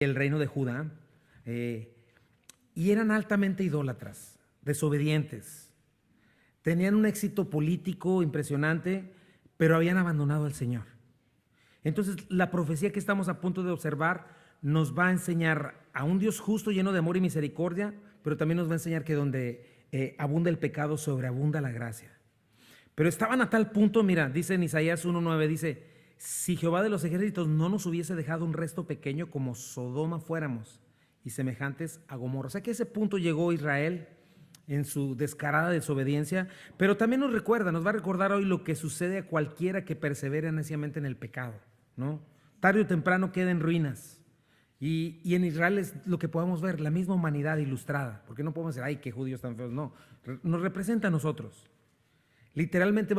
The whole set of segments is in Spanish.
el reino de Judá, y eran altamente idólatras, desobedientes. Tenían un éxito político impresionante, pero habían abandonado al Señor. Entonces, la profecía que estamos a punto de observar nos va a enseñar a un Dios justo, lleno de amor y misericordia, pero también nos va a enseñar que donde abunda el pecado, sobreabunda la gracia. Pero estaban a tal punto, mira, dice en Isaías 1:9, dice: si Jehová de los ejércitos no nos hubiese dejado un resto pequeño, como Sodoma fuéramos, y semejantes a Gomorra. O sea que a ese punto llegó Israel en su descarada desobediencia, pero también nos va a recordar hoy lo que sucede a cualquiera que persevera neciamente en el pecado, ¿no? Tarde o temprano queda en ruinas. Y en Israel es lo que podemos ver, la misma humanidad ilustrada, porque no podemos decir, ay, qué judíos tan feos, no, nos representa a nosotros. Literalmente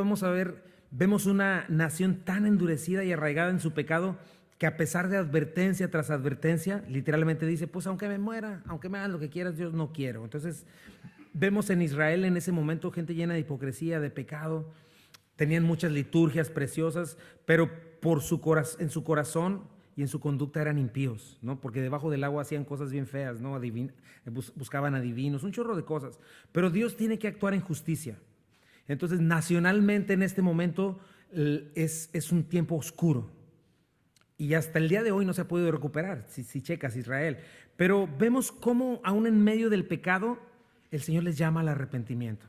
vemos una nación tan endurecida y arraigada en su pecado, que a pesar de advertencia tras advertencia, literalmente dice, pues aunque me muera, aunque me hagan lo que quieras, Dios no quiero. Entonces vemos en Israel en ese momento gente llena de hipocresía, de pecado. Tenían muchas liturgias preciosas, pero en su corazón y en su conducta eran impíos, ¿no? Porque debajo del agua hacían cosas bien feas, ¿no? Buscaban adivinos, un chorro de cosas. Pero Dios tiene que actuar en justicia. Entonces, nacionalmente en este momento es un tiempo oscuro. Y hasta el día de hoy no se ha podido recuperar, si checas Israel. Pero vemos cómo aún en medio del pecado, el Señor les llama al arrepentimiento.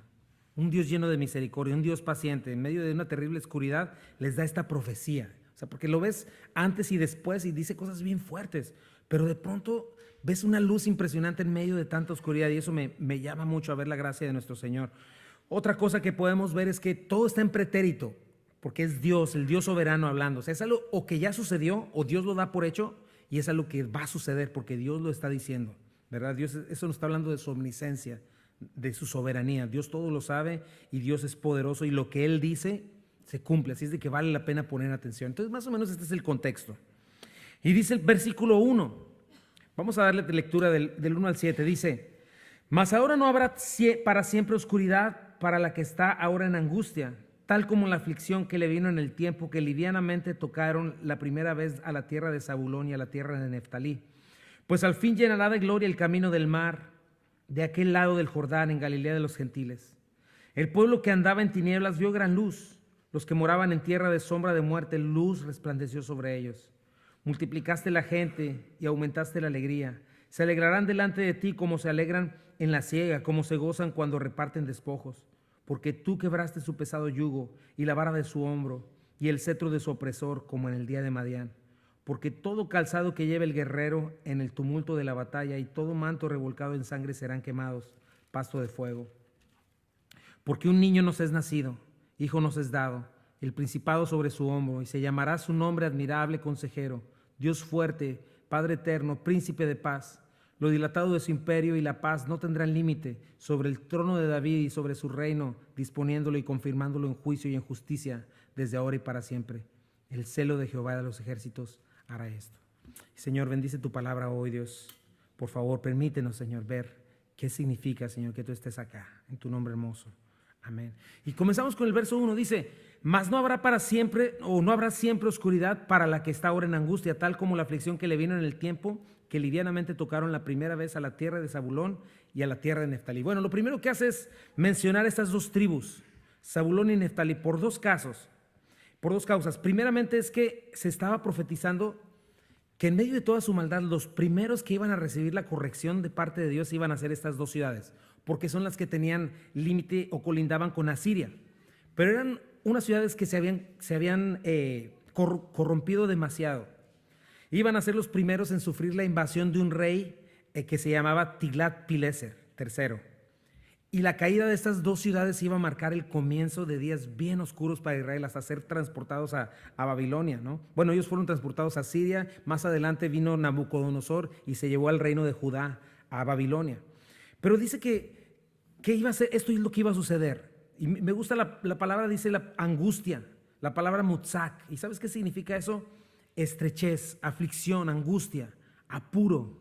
Un Dios lleno de misericordia, un Dios paciente, en medio de una terrible oscuridad, les da esta profecía. O sea, porque lo ves antes y después y dice cosas bien fuertes, pero de pronto ves una luz impresionante en medio de tanta oscuridad, y eso me llama mucho a ver la gracia de nuestro Señor. Otra cosa que podemos ver es que todo está en pretérito, porque es Dios, el Dios soberano hablando. O sea, es algo o que ya sucedió o Dios lo da por hecho, y es algo que va a suceder porque Dios lo está diciendo, ¿verdad? Dios, eso nos está hablando de su omnisciencia, de su soberanía. Dios todo lo sabe y Dios es poderoso, y lo que Él dice se cumple, así es de que vale la pena poner atención. Entonces, más o menos este es el contexto. Y dice el versículo 1, vamos a darle lectura del 1 al 7, dice: mas ahora no habrá para siempre oscuridad para la que está ahora en angustia, tal como la aflicción que le vino en el tiempo que livianamente tocaron la primera vez a la tierra de Zabulón y a la tierra de Neftalí. Pues al fin llenará de gloria el camino del mar, de aquel lado del Jordán, en Galilea de los gentiles. El pueblo que andaba en tinieblas vio gran luz. Los que moraban en tierra de sombra de muerte, luz resplandeció sobre ellos. Multiplicaste la gente y aumentaste la alegría. Se alegrarán delante de ti como se alegran en la siega, como se gozan cuando reparten despojos. Porque tú quebraste su pesado yugo y la vara de su hombro y el cetro de su opresor, como en el día de Madián. Porque todo calzado que lleve el guerrero en el tumulto de la batalla y todo manto revolcado en sangre serán quemados, pasto de fuego. Porque un niño nos es nacido, hijo nos es dado, el principado sobre su hombro, y se llamará su nombre admirable consejero, Dios fuerte, Padre eterno, príncipe de paz. Lo dilatado de su imperio y la paz no tendrán límite sobre el trono de David y sobre su reino, disponiéndolo y confirmándolo en juicio y en justicia desde ahora y para siempre. El celo de Jehová de los ejércitos hará esto. Señor, bendice tu palabra hoy, Dios. Por favor, permítenos, Señor, ver qué significa, Señor, que tú estés acá, en tu nombre hermoso. Amén. Y comenzamos con el verso 1, dice: mas no habrá para siempre, o no habrá siempre oscuridad para la que está ahora en angustia, tal como la aflicción que le vino en el tiempo que livianamente tocaron la primera vez a la tierra de Zabulón y a la tierra de Neftalí. Bueno, lo primero que hace es mencionar estas dos tribus, Zabulón y Neftalí, por dos causas. Primeramente es que se estaba profetizando que en medio de toda su maldad, los primeros que iban a recibir la corrección de parte de Dios iban a ser estas dos ciudades, porque son las que tenían límite o colindaban con Asiria. Pero eran unas ciudades que se habían corrompido demasiado. Iban a ser los primeros en sufrir la invasión de un rey que se llamaba Tiglat-Pileser III. Y la caída de estas dos ciudades iba a marcar el comienzo de días bien oscuros para Israel, hasta ser transportados a Babilonia, ¿no? Bueno, ellos fueron transportados a Siria, más adelante vino Nabucodonosor y se llevó al reino de Judá a Babilonia. Pero dice que iba a ser, esto es lo que iba a suceder. Y me gusta la palabra, dice la angustia, la palabra mutzak. ¿Y sabes qué significa eso? Estrechez, aflicción, angustia, apuro.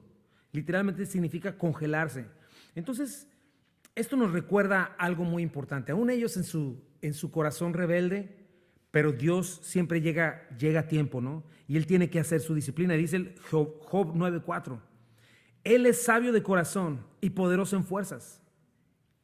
Literalmente significa congelarse. Entonces, esto nos recuerda algo muy importante. Aún ellos en su corazón rebelde pero Dios siempre llega a tiempo, ¿no? Y Él tiene que hacer su disciplina. Dice el Job 9:4. Él es sabio de corazón y poderoso en fuerzas.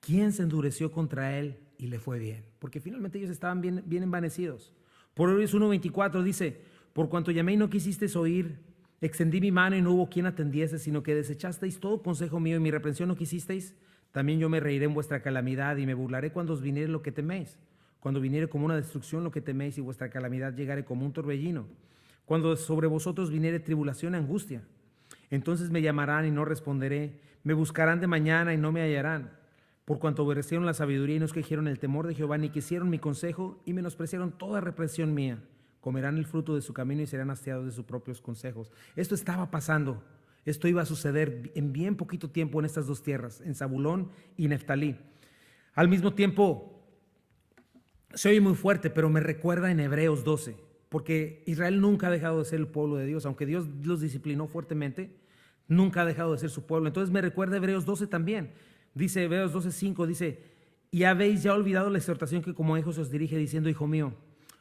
¿Quién se endureció contra Él y le fue bien? Porque finalmente ellos estaban bien envanecidos. Proverbios 1:24 dice, por cuanto llamé y no quisisteis oír, extendí mi mano y no hubo quien atendiese, sino que desechasteis todo consejo mío y mi reprensión no quisisteis, también yo me reiré en vuestra calamidad y me burlaré cuando os viniere lo que teméis. Cuando viniere como una destrucción lo que teméis y vuestra calamidad llegare como un torbellino. Cuando sobre vosotros viniere tribulación y angustia. Entonces me llamarán y no responderé. Me buscarán de mañana y no me hallarán. Por cuanto obedecieron la sabiduría y no escogieron el temor de Jehová, ni quisieron mi consejo y menospreciaron toda represión mía. Comerán el fruto de su camino y serán hastiados de sus propios consejos. Esto estaba pasando. Esto iba a suceder en bien poquito tiempo en estas dos tierras, en Zabulón y Neftalí. Al mismo tiempo, se oye muy fuerte, pero me recuerda en Hebreos 12, porque Israel nunca ha dejado de ser el pueblo de Dios, aunque Dios los disciplinó fuertemente, nunca ha dejado de ser su pueblo. Entonces me recuerda Hebreos 12 también. Dice Hebreos 12:5, dice, y habéis ya olvidado la exhortación que como hijos os dirige, diciendo, hijo mío,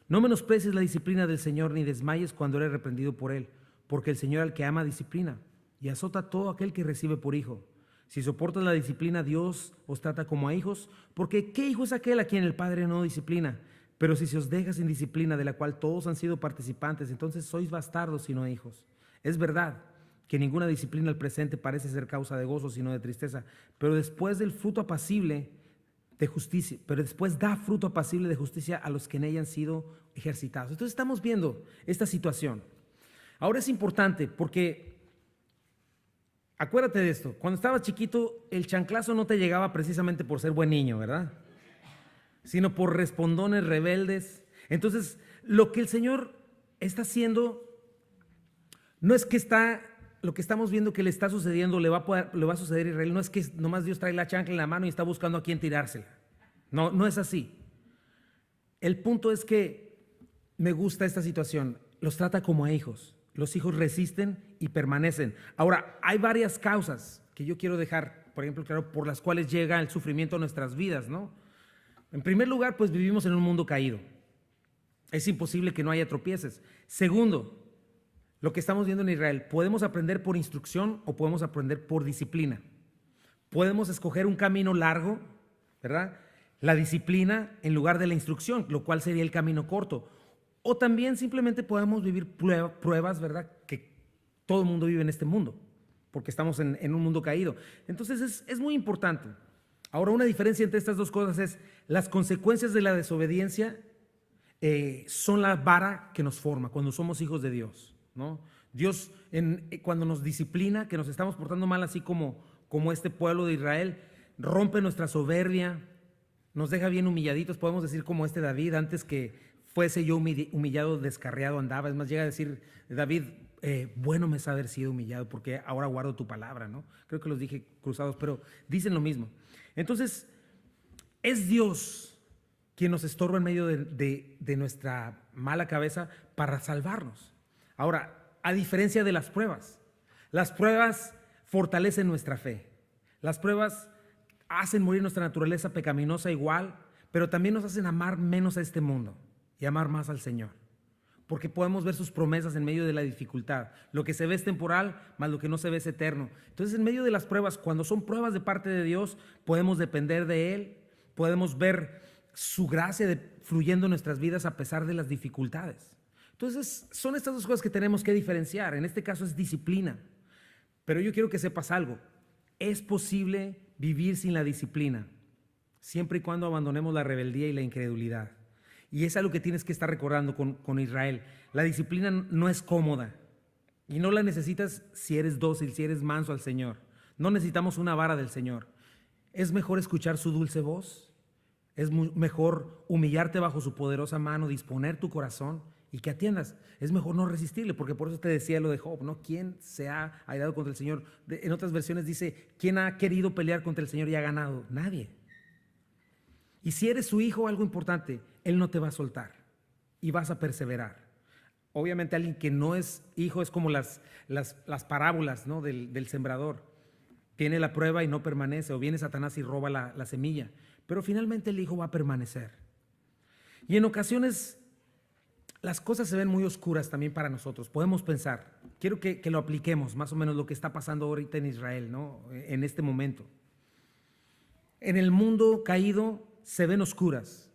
no menosprecies la disciplina del Señor, ni desmayes cuando eres reprendido por Él, porque el Señor al que ama disciplina, y azota a todo aquel que recibe por hijo. Si soportas la disciplina, Dios os trata como a hijos, porque ¿qué hijo es aquel a quien el Padre no disciplina? Pero si se os deja sin disciplina, de la cual todos han sido participantes, entonces sois bastardos y no hijos. Es verdad que ninguna disciplina al presente parece ser causa de gozo, sino de tristeza, pero después del fruto apacible de justicia, pero después da fruto apacible de justicia a los que en ella han sido ejercitados. Entonces estamos viendo esta situación. Ahora es importante porque acuérdate de esto, cuando estabas chiquito el chanclazo no te llegaba precisamente por ser buen niño, ¿verdad? Sino por respondones rebeldes. Entonces, lo que el Señor está haciendo no es que lo que estamos viendo que le está sucediendo, le va a suceder a Israel, no es que nomás Dios trae la chancla en la mano y está buscando a quién tirársela. No, no es así. El punto es que me gusta esta situación, los trata como a hijos. Los hijos resisten y permanecen. Ahora, hay varias causas que yo quiero dejar, por ejemplo, claro, por las cuales llega el sufrimiento a nuestras vidas, ¿no? En primer lugar, pues vivimos en un mundo caído. Es imposible que no haya tropieces. Segundo, lo que estamos viendo en Israel, podemos aprender por instrucción o podemos aprender por disciplina. Podemos escoger un camino largo, ¿verdad? La disciplina en lugar de la instrucción, lo cual sería el camino corto. O también simplemente podemos vivir pruebas, ¿verdad? Que todo el mundo vive en este mundo, porque estamos en un mundo caído. Entonces es muy importante. Ahora, una diferencia entre estas dos cosas es las consecuencias de la desobediencia son la vara que nos forma cuando somos hijos de Dios, ¿no? Dios cuando nos disciplina, que nos estamos portando mal así como este pueblo de Israel, rompe nuestra soberbia, nos deja bien humilladitos, podemos decir como David, antes que fuese yo humillado, descarriado andaba. Es más, llega a decir David, bueno me es haber sido humillado porque ahora guardo tu palabra, ¿no? Creo que los dije cruzados, pero dicen lo mismo. Entonces, es Dios quien nos estorba en medio de nuestra mala cabeza para salvarnos. Ahora, a diferencia de las pruebas fortalecen nuestra fe. Las pruebas hacen morir nuestra naturaleza pecaminosa igual, pero también nos hacen amar menos a este mundo y amar más al Señor, porque podemos ver sus promesas en medio de la dificultad. Lo que se ve es temporal, más lo que no se ve es eterno. Entonces, en medio de las pruebas, cuando son pruebas de parte de Dios, podemos depender de Él, podemos ver su gracia fluyendo en nuestras vidas a pesar de las dificultades. Entonces, son estas dos cosas que tenemos que diferenciar. En este caso es disciplina. Pero yo quiero que sepas algo. Es posible vivir sin la disciplina, siempre y cuando abandonemos la rebeldía y la incredulidad. Y es algo que tienes que estar recordando con Israel. La disciplina no es cómoda y no la necesitas si eres dócil, si eres manso al Señor. No necesitamos una vara del Señor. Es mejor escuchar su dulce voz. Es mejor humillarte bajo su poderosa mano, disponer tu corazón y que atiendas. Es mejor no resistirle, porque por eso te decía lo de Job, ¿no? ¿Quién se ha airado contra el Señor? En otras versiones dice, ¿quién ha querido pelear contra el Señor y ha ganado? Nadie. Y si eres su hijo, algo importante, Él no te va a soltar y vas a perseverar. Obviamente alguien que no es hijo es como las parábolas, ¿no? del sembrador. Tiene la prueba y no permanece, o viene Satanás y roba la semilla, pero finalmente el hijo va a permanecer. Y en ocasiones las cosas se ven muy oscuras también para nosotros. Podemos pensar, quiero que lo apliquemos, más o menos lo que está pasando ahorita en Israel, ¿no? En este momento. En el mundo caído se ven oscuras.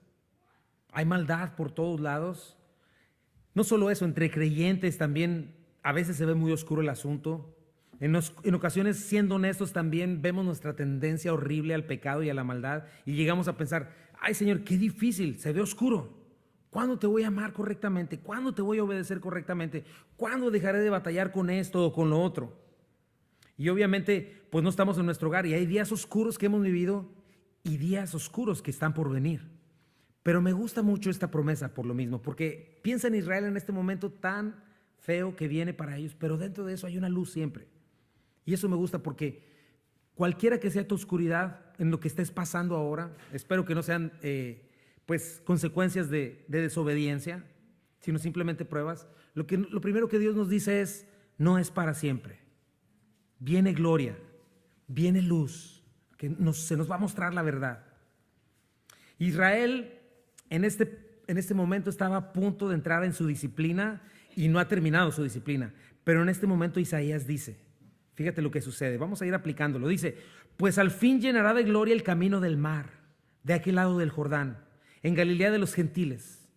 Hay maldad por todos lados. No solo eso, entre creyentes también a veces se ve muy oscuro el asunto. En ocasiones, siendo honestos, también vemos nuestra tendencia horrible al pecado y a la maldad y llegamos a pensar, ay Señor, qué difícil, se ve oscuro. ¿Cuándo te voy a amar correctamente? ¿Cuándo te voy a obedecer correctamente? ¿Cuándo dejaré de batallar con esto o con lo otro? Y obviamente, pues no estamos en nuestro hogar y hay días oscuros que hemos vivido y días oscuros que están por venir. Pero me gusta mucho esta promesa por lo mismo, porque piensa en Israel en este momento tan feo que viene para ellos, pero dentro de eso hay una luz siempre. Y eso me gusta porque cualquiera que sea tu oscuridad en lo que estés pasando ahora, espero que no sean pues consecuencias de desobediencia, sino simplemente pruebas. Lo primero que Dios nos dice es, no es para siempre. Viene gloria, viene luz, que se nos va a mostrar la verdad. Israel en este momento estaba a punto de entrar en su disciplina y no ha terminado su disciplina. Pero en este momento Isaías dice, fíjate lo que sucede, vamos a ir aplicándolo. Dice, pues al fin llenará de gloria el camino del mar, de aquel lado del Jordán, en Galilea de los gentiles.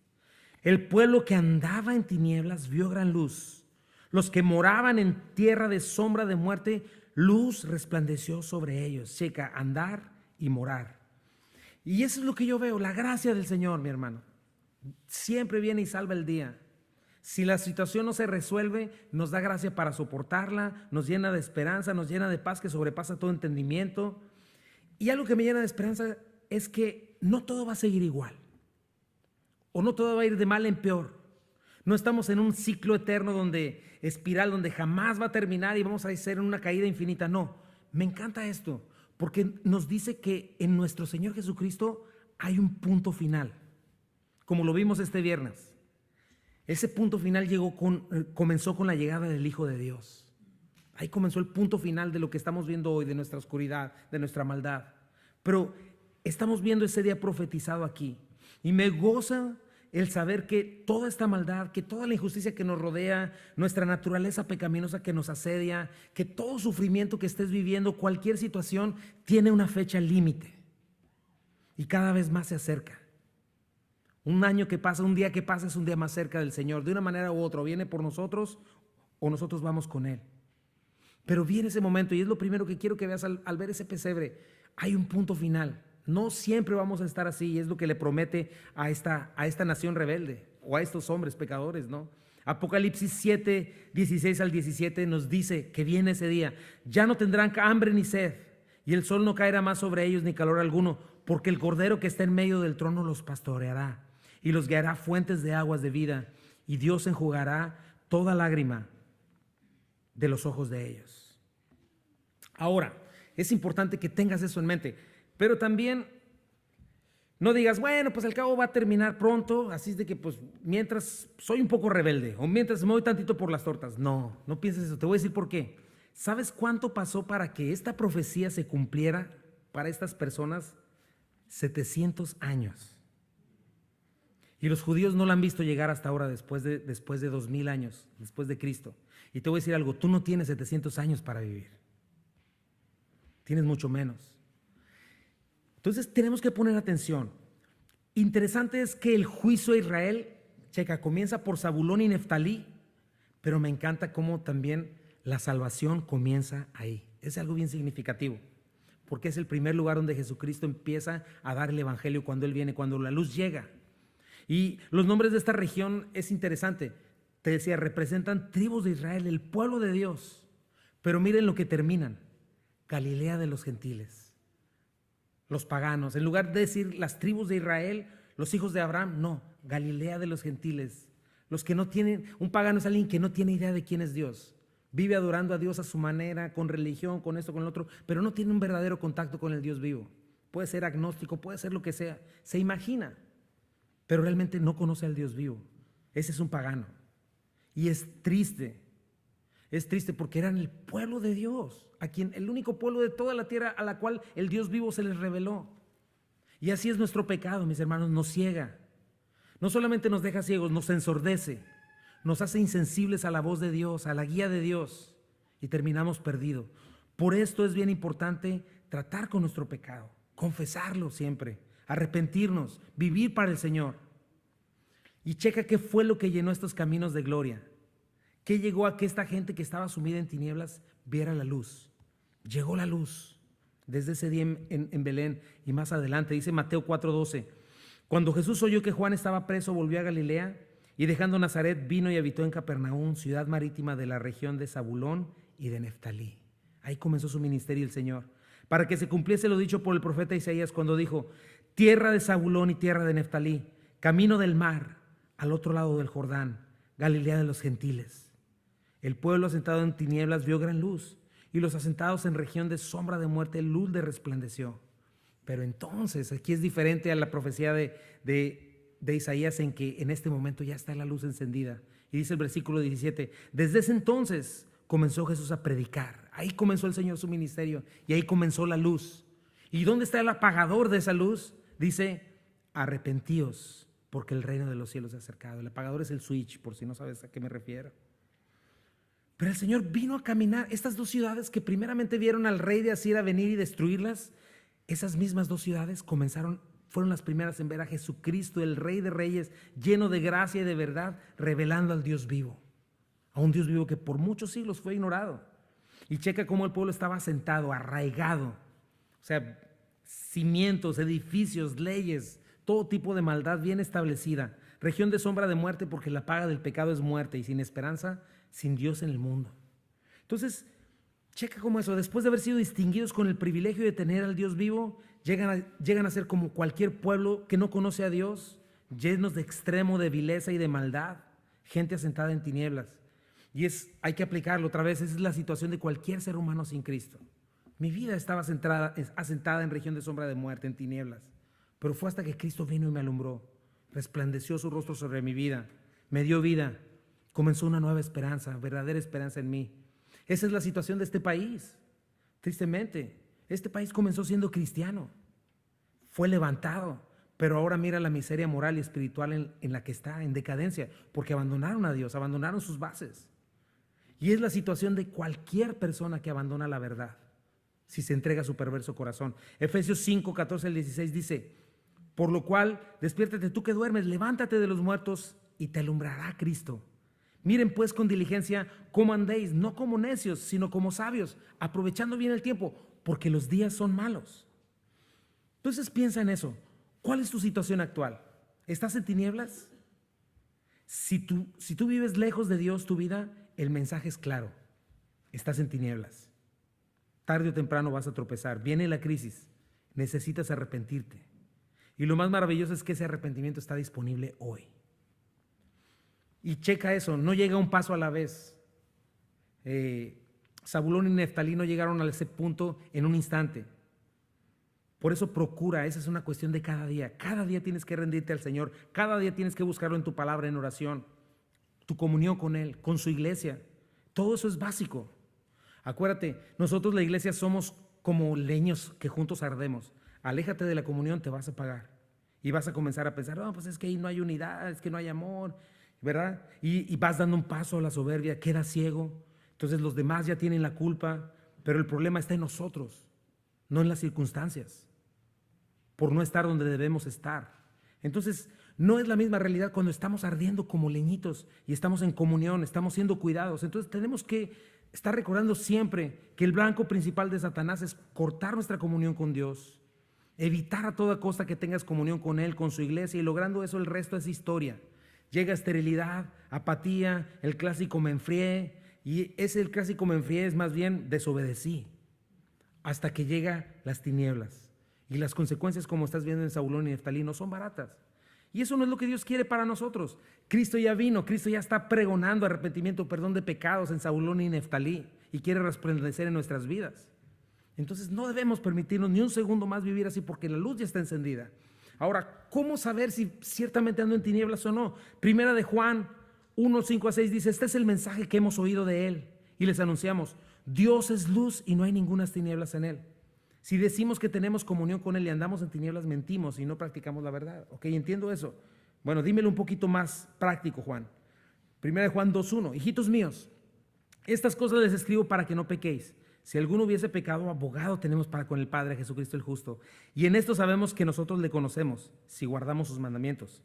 El pueblo que andaba en tinieblas vio gran luz. Los que moraban en tierra de sombra de muerte, luz resplandeció sobre ellos. Checa, andar y morar. Y eso es lo que yo veo, la gracia del Señor, mi hermano. Siempre viene y salva el día. Si la situación no se resuelve, nos da gracia para soportarla, nos llena de esperanza, nos llena de paz que sobrepasa todo entendimiento. Y algo que me llena de esperanza es que no todo va a seguir igual. O no todo va a ir de mal en peor. No estamos en un ciclo eterno espiral, donde jamás va a terminar y vamos a ser en una caída infinita. No, me encanta esto, porque nos dice que en nuestro Señor Jesucristo hay un punto final, como lo vimos este viernes. Ese punto final comenzó con la llegada del Hijo de Dios. Ahí comenzó el punto final de lo que estamos viendo hoy, de nuestra oscuridad, de nuestra maldad. Pero estamos viendo ese día profetizado aquí. Y me goza el saber que toda esta maldad, que toda la injusticia que nos rodea, nuestra naturaleza pecaminosa que nos asedia, que todo sufrimiento que estés viviendo, cualquier situación, tiene una fecha límite. Y cada vez más se acerca. Un año que pasa, un día que pasa es un día más cerca del Señor. De una manera u otra, viene por nosotros o nosotros vamos con Él. Pero viene ese momento y es lo primero que quiero que veas al ver ese pesebre. Hay un punto final. No siempre vamos a estar así y es lo que le promete a esta nación rebelde o a estos hombres pecadores, ¿no? Apocalipsis 7, 16 al 17 nos dice que viene ese día. Ya no tendrán hambre ni sed y el sol no caerá más sobre ellos ni calor alguno, porque el Cordero que está en medio del trono los pastoreará y los guiará a fuentes de aguas de vida, y Dios enjugará toda lágrima de los ojos de ellos. Ahora, es importante que tengas eso en mente, pero también no digas, bueno, pues al cabo va a terminar pronto, así es de que pues mientras soy un poco rebelde o mientras me voy tantito por las tortas. No pienses eso, te voy a decir por qué. ¿Sabes cuánto pasó para que esta profecía se cumpliera para estas personas? 700 años. Y los judíos no la han visto llegar hasta ahora después de 2000 años, después de Cristo. Y te voy a decir algo, tú no tienes 700 años para vivir. Tienes mucho menos. Entonces tenemos que poner atención. Interesante es que el juicio a Israel, checa, comienza por Zabulón y Neftalí, pero me encanta cómo también la salvación comienza ahí. Es algo bien significativo, porque es el primer lugar donde Jesucristo empieza a dar el evangelio cuando Él viene, cuando la luz llega. Y los nombres de esta región es interesante. Te decía, representan tribus de Israel, el pueblo de Dios. Pero miren lo que terminan. Galilea de los gentiles. Los paganos. En lugar de decir las tribus de Israel, los hijos de Abraham, no. Galilea de los gentiles. Los que no tienen, un pagano es alguien que no tiene idea de quién es Dios. Vive adorando a Dios a su manera, con religión, con esto, con lo otro, pero no tiene un verdadero contacto con el Dios vivo. Puede ser agnóstico, puede ser lo que sea. Se imagina, pero realmente no conoce al Dios vivo. Ese es un pagano. Y es triste porque eran el pueblo de Dios, el único pueblo de toda la tierra a la cual el Dios vivo se les reveló. Y así es nuestro pecado, mis hermanos, nos ciega. No solamente nos deja ciegos, nos ensordece, nos hace insensibles a la voz de Dios, a la guía de Dios, y terminamos perdidos. Por esto es bien importante tratar con nuestro pecado, confesarlo siempre, arrepentirnos, vivir para el Señor. Y checa qué fue lo que llenó estos caminos de gloria. ¿Qué llegó a que esta gente que estaba sumida en tinieblas viera la luz? Llegó la luz desde ese día en Belén y más adelante. Dice Mateo 4:12, cuando Jesús oyó que Juan estaba preso, volvió a Galilea y dejando Nazaret vino y habitó en Capernaum, ciudad marítima de la región de Zabulón y de Neftalí. Ahí comenzó su ministerio el Señor, para que se cumpliese lo dicho por el profeta Isaías cuando dijo, tierra de Zabulón y tierra de Neftalí, camino del mar, al otro lado del Jordán, Galilea de los gentiles. El pueblo asentado en tinieblas vio gran luz, y los asentados en región de sombra de muerte, luz le resplandeció. Pero entonces, aquí es diferente a la profecía de Isaías, en que en este momento ya está la luz encendida. Y dice el versículo 17, desde ese entonces comenzó Jesús a predicar. Ahí comenzó el Señor su ministerio, y ahí comenzó la luz. ¿Y dónde está el apagador de esa luz? Dice, arrepentíos, porque el reino de los cielos se ha acercado. El apagador es el switch, por si no sabes a qué me refiero. Pero el Señor vino a caminar. Estas dos ciudades que primeramente vieron al rey de Asiria venir y destruirlas, esas mismas dos ciudades fueron las primeras en ver a Jesucristo, el Rey de Reyes, lleno de gracia y de verdad, revelando al Dios vivo. A un Dios vivo que por muchos siglos fue ignorado. Y checa cómo el pueblo estaba asentado, arraigado. O sea, cimientos, edificios, leyes, todo tipo de maldad bien establecida. Región de sombra de muerte, porque la paga del pecado es muerte, y sin esperanza, sin Dios en el mundo. Entonces, checa cómo eso, después de haber sido distinguidos con el privilegio de tener al Dios vivo, llegan a ser como cualquier pueblo que no conoce a Dios, llenos de extremo de vileza y de maldad, gente asentada en tinieblas. Y hay que aplicarlo otra vez, esa es la situación de cualquier ser humano sin Cristo. Mi vida estaba asentada en región de sombra de muerte, en tinieblas, pero fue hasta que Cristo vino y me alumbró, resplandeció su rostro sobre mi vida, me dio vida, comenzó una nueva esperanza, verdadera esperanza en mí. Esa es la situación de este país. Tristemente, este país comenzó siendo cristiano, fue levantado, pero ahora mira la miseria moral y espiritual en la que está, en decadencia, porque abandonaron a Dios, abandonaron sus bases. Y es la situación de cualquier persona que abandona la verdad, si se entrega a su perverso corazón. Efesios 5, 14 al 16 dice, por lo cual, despiértate tú que duermes, levántate de los muertos y te alumbrará Cristo. Miren pues con diligencia cómo andéis, no como necios, sino como sabios, aprovechando bien el tiempo, porque los días son malos. Entonces piensa en eso. ¿Cuál es tu situación actual? ¿Estás en tinieblas? Si tú vives lejos de Dios tu vida, el mensaje es claro. Estás en tinieblas. Tarde o temprano vas a tropezar. Viene la crisis. Necesitas arrepentirte. Y lo más maravilloso es que ese arrepentimiento está disponible hoy. Y checa eso, no llega un paso a la vez. Zabulón y Neftalí no llegaron a ese punto en un instante. Por eso procura, esa es una cuestión de cada día. Cada día tienes que rendirte al Señor. Cada día tienes que buscarlo en tu palabra, en oración. Tu comunión con Él, con su iglesia. Todo eso es básico. Acuérdate, nosotros la iglesia somos como leños que juntos ardemos. Aléjate de la comunión, te vas a apagar. Y vas a comenzar a pensar, no, pues es que ahí no hay unidad, es que no hay amor, ¿verdad? Y vas dando un paso a la soberbia, quedas ciego. Entonces los demás ya tienen la culpa, pero el problema está en nosotros, no en las circunstancias, por no estar donde debemos estar. Entonces, no es la misma realidad cuando estamos ardiendo como leñitos y estamos en comunión, estamos siendo cuidados. Entonces tenemos que estar recordando siempre que el blanco principal de Satanás es cortar nuestra comunión con Dios, evitar a toda costa que tengas comunión con Él, con su iglesia, y logrando eso el resto es historia. Llega esterilidad, apatía, el clásico me enfrié, y el clásico me enfrié es más bien desobedecí, hasta que llega las tinieblas. Y las consecuencias, como estás viendo en Zabulón y Neftalí, no son baratas. Y eso no es lo que Dios quiere para nosotros. Cristo ya vino, Cristo ya está pregonando arrepentimiento, perdón de pecados en Zabulón y Neftalí, y quiere resplandecer en nuestras vidas. Entonces no debemos permitirnos ni un segundo más vivir así, porque la luz ya está encendida. Ahora, ¿cómo saber si ciertamente ando en tinieblas o no? Primera de Juan 1, 5 a 6 dice, este es el mensaje que hemos oído de Él y les anunciamos, Dios es luz y no hay ninguna tinieblas en Él. Si decimos que tenemos comunión con Él y andamos en tinieblas, mentimos y no practicamos la verdad. Ok, entiendo eso. Bueno, dímelo un poquito más práctico, Juan. Primera de Juan 2:1. Hijitos míos, estas cosas les escribo para que no pequéis. Si alguno hubiese pecado, abogado tenemos para con el Padre, Jesucristo el justo. Y en esto sabemos que nosotros le conocemos, si guardamos sus mandamientos.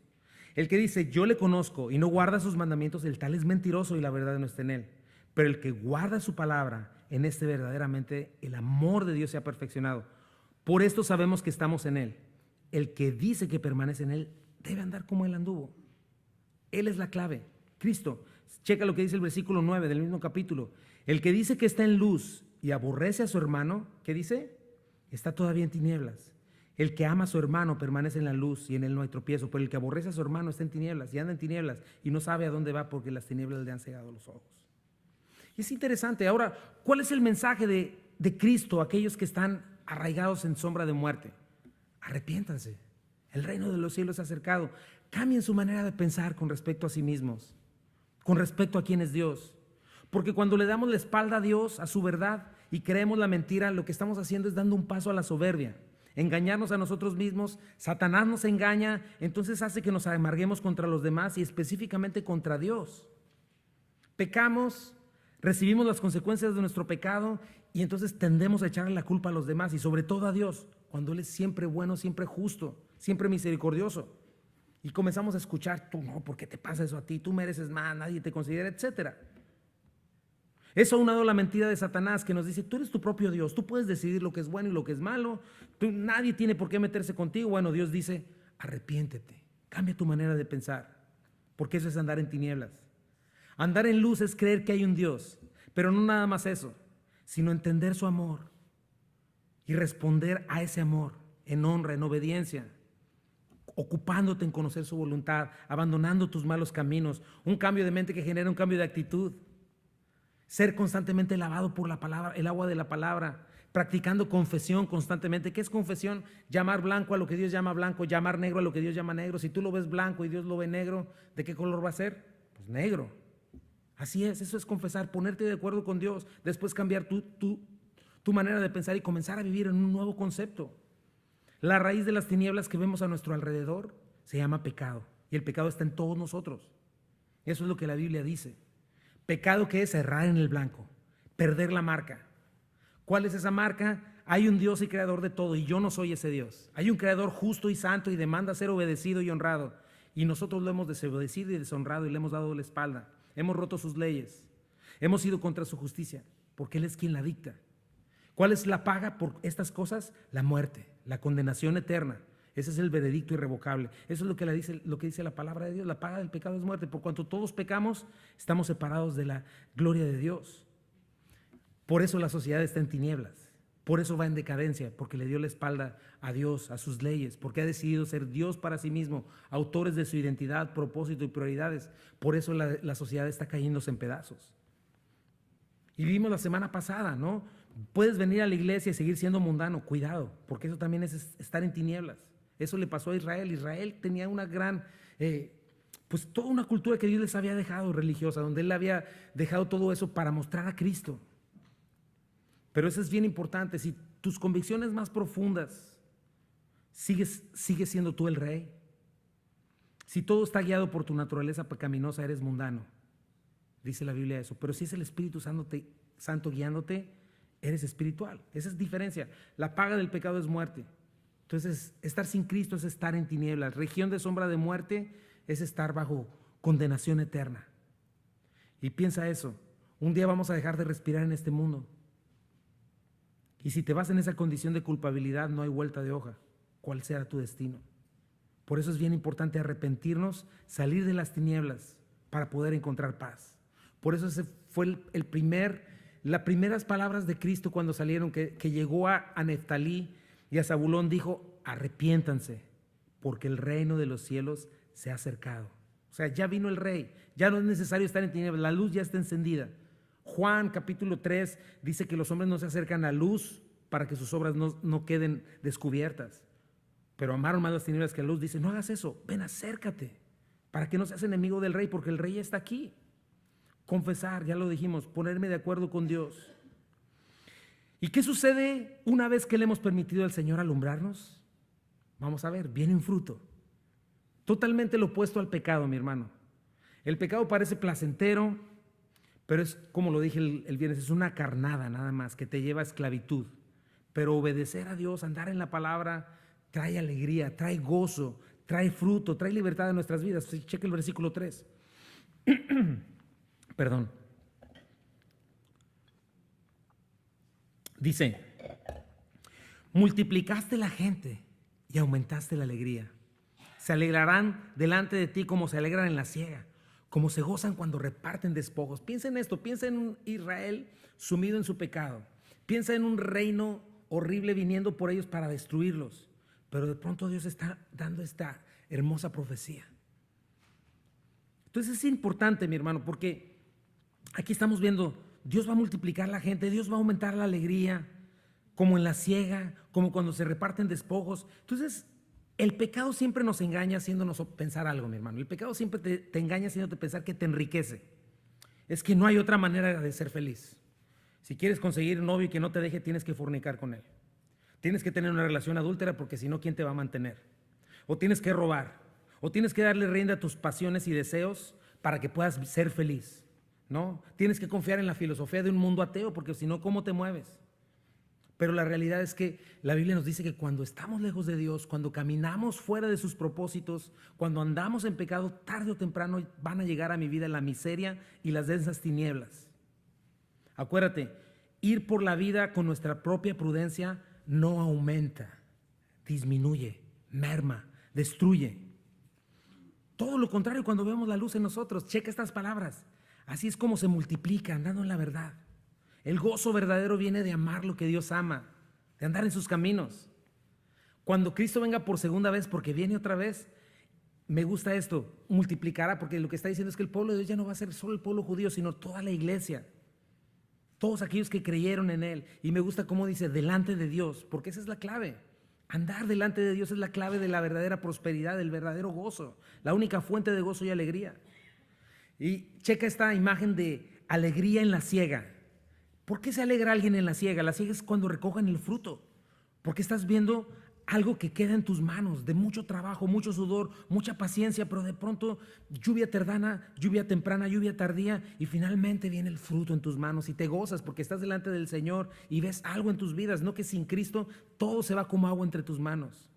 El que dice, yo le conozco y no guarda sus mandamientos, el tal es mentiroso y la verdad no está en él. Pero el que guarda su palabra, en este verdaderamente el amor de Dios se ha perfeccionado. Por esto sabemos que estamos en él. El que dice que permanece en él, debe andar como él anduvo. Él es la clave, Cristo. Checa lo que dice el versículo 9 del mismo capítulo. El que dice que está en luz y aborrece a su hermano, ¿qué dice? Está todavía en tinieblas. El que ama a su hermano permanece en la luz y en él no hay tropiezo, pero el que aborrece a su hermano está en tinieblas y anda en tinieblas y no sabe a dónde va porque las tinieblas le han cegado los ojos. Y es interesante. Ahora, ¿cuál es el mensaje de Cristo a aquellos que están arraigados en sombra de muerte? Arrepiéntanse. El reino de los cielos se ha acercado. Cambien su manera de pensar con respecto a sí mismos, con respecto a quién es Dios. Porque cuando le damos la espalda a Dios, a su verdad, y creemos la mentira, lo que estamos haciendo es dando un paso a la soberbia, engañarnos a nosotros mismos. Satanás nos engaña, entonces hace que nos amarguemos contra los demás y específicamente contra Dios. Pecamos, recibimos las consecuencias de nuestro pecado y entonces tendemos a echarle la culpa a los demás y sobre todo a Dios, cuando Él es siempre bueno, siempre justo, siempre misericordioso. Y comenzamos a escuchar, tú no, ¿por qué te pasa eso a ti? Tú mereces más, nadie te considera, etcétera. Eso aunado a la mentira de Satanás que nos dice, tú eres tu propio Dios, tú puedes decidir lo que es bueno y lo que es malo, nadie tiene por qué meterse contigo. Bueno, Dios dice, arrepiéntete, cambia tu manera de pensar, porque eso es andar en tinieblas. Andar en luz es creer que hay un Dios, pero no nada más eso, sino entender su amor y responder a ese amor en honra, en obediencia, ocupándote en conocer su voluntad, abandonando tus malos caminos, un cambio de mente que genera un cambio de actitud. Ser constantemente lavado por la palabra, el agua de la palabra, practicando confesión constantemente. ¿Qué es confesión? Llamar blanco a lo que Dios llama blanco, llamar negro a lo que Dios llama negro. Si tú lo ves blanco y Dios lo ve negro, ¿de qué color va a ser? Pues negro. Así es, eso es confesar, ponerte de acuerdo con Dios, después cambiar tu manera de pensar y comenzar a vivir en un nuevo concepto. La raíz de las tinieblas que vemos a nuestro alrededor se llama pecado, y el pecado está en todos nosotros. Eso es lo que la Biblia dice. Pecado, que es errar en el blanco, perder la marca. ¿Cuál es esa marca? Hay un Dios y creador de todo y yo no soy ese Dios. Hay un creador justo y santo y demanda ser obedecido y honrado. Y nosotros lo hemos desobedecido y deshonrado y le hemos dado la espalda. Hemos roto sus leyes. Hemos ido contra su justicia porque Él es quien la dicta. ¿Cuál es la paga por estas cosas? La muerte, la condenación eterna. Ese es el veredicto irrevocable. Eso es lo que dice la palabra de Dios. La paga del pecado es muerte. Por cuanto todos pecamos, estamos separados de la gloria de Dios. Por eso la sociedad está en tinieblas. Por eso va en decadencia, porque le dio la espalda a Dios, a sus leyes, porque ha decidido ser Dios para sí mismo, autores de su identidad, propósito y prioridades. Por eso la sociedad está cayéndose en pedazos. Y vimos la semana pasada, ¿no? Puedes venir a la iglesia y seguir siendo mundano, cuidado, porque eso también es estar en tinieblas. Eso le pasó a Israel. Israel tenía una gran, pues toda una cultura que Dios les había dejado religiosa, donde Él le había dejado todo eso para mostrar a Cristo. Pero eso es bien importante. Si tus convicciones más profundas sigues siendo tú el rey, si todo está guiado por tu naturaleza pecaminosa, eres mundano. Dice la Biblia eso. Pero si es el Espíritu Santo guiándote, eres espiritual. Esa es diferencia. La paga del pecado es muerte. Entonces, estar sin Cristo es estar en tinieblas. Región de sombra de muerte es estar bajo condenación eterna. Y piensa eso, un día vamos a dejar de respirar en este mundo. Y si te vas en esa condición de culpabilidad, no hay vuelta de hoja. ¿Cuál será tu destino? Por eso es bien importante arrepentirnos, salir de las tinieblas para poder encontrar paz. Por eso ese fue las primeras palabras de Cristo cuando salieron, que llegó a Neftalí y a Zabulón, dijo, arrepiéntanse, porque el reino de los cielos se ha acercado. O sea, ya vino el rey, ya no es necesario estar en tinieblas, la luz ya está encendida. Juan capítulo 3 dice que los hombres no se acercan a luz para que sus obras no queden descubiertas. Pero amaron más las tinieblas que la luz. Dice, no hagas eso, ven, acércate, para que no seas enemigo del rey, porque el rey ya está aquí. Confesar, ya lo dijimos, ponerme de acuerdo con Dios. ¿Y qué sucede una vez que le hemos permitido al Señor alumbrarnos? Vamos a ver, viene un fruto. Totalmente lo opuesto al pecado, mi hermano. El pecado parece placentero, pero es, como lo dije el viernes, es una carnada nada más que te lleva a esclavitud. Pero obedecer a Dios, andar en la palabra, trae alegría, trae gozo, trae fruto, trae libertad en nuestras vidas. Cheque el versículo 3. Perdón. Dice, multiplicaste la gente y aumentaste la alegría. Se alegrarán delante de ti como se alegran en la siega, como se gozan cuando reparten despojos. Piensa en esto, piensa en un Israel sumido en su pecado. Piensa en un reino horrible viniendo por ellos para destruirlos. Pero de pronto Dios está dando esta hermosa profecía. Entonces es importante, mi hermano, porque aquí estamos viendo, Dios va a multiplicar la gente, Dios va a aumentar la alegría, como en la siega, como cuando se reparten despojos. Entonces, el pecado siempre nos engaña haciéndonos pensar algo, mi hermano. El pecado siempre te engaña haciéndote pensar que te enriquece. Es que no hay otra manera de ser feliz. Si quieres conseguir un novio y que no te deje, tienes que fornicar con él. Tienes que tener una relación adúltera porque si no, ¿quién te va a mantener? O tienes que robar, o tienes que darle rienda a tus pasiones y deseos para que puedas ser feliz, ¿no? Tienes que confiar en la filosofía de un mundo ateo porque si no, ¿cómo te mueves? Pero la realidad es que la Biblia nos dice que cuando estamos lejos de Dios, cuando caminamos fuera de sus propósitos, cuando andamos en pecado, tarde o temprano van a llegar a mi vida la miseria y las densas tinieblas. Acuérdate, ir por la vida con nuestra propia prudencia no aumenta, disminuye, merma, destruye. Todo lo contrario cuando vemos la luz en nosotros. Checa estas palabras. Así es como se multiplica andando en la verdad. El gozo verdadero viene de amar lo que Dios ama, de andar en sus caminos. Cuando Cristo venga por segunda vez, porque viene otra vez, me gusta esto, multiplicará, porque lo que está diciendo es que el pueblo de Dios ya no va a ser solo el pueblo judío, sino toda la iglesia. Todos aquellos que creyeron en Él. Y me gusta cómo dice, delante de Dios, porque esa es la clave. Andar delante de Dios es la clave de la verdadera prosperidad, del verdadero gozo, la única fuente de gozo y alegría. Y checa esta imagen de alegría en la siega. ¿Por qué se alegra alguien en la siega? La siega es cuando recogen el fruto, porque estás viendo algo que queda en tus manos, de mucho trabajo, mucho sudor, mucha paciencia, pero de pronto lluvia tardana, lluvia temprana, lluvia tardía y finalmente viene el fruto en tus manos y te gozas porque estás delante del Señor y ves algo en tus vidas, no que sin Cristo todo se va como agua entre tus manos.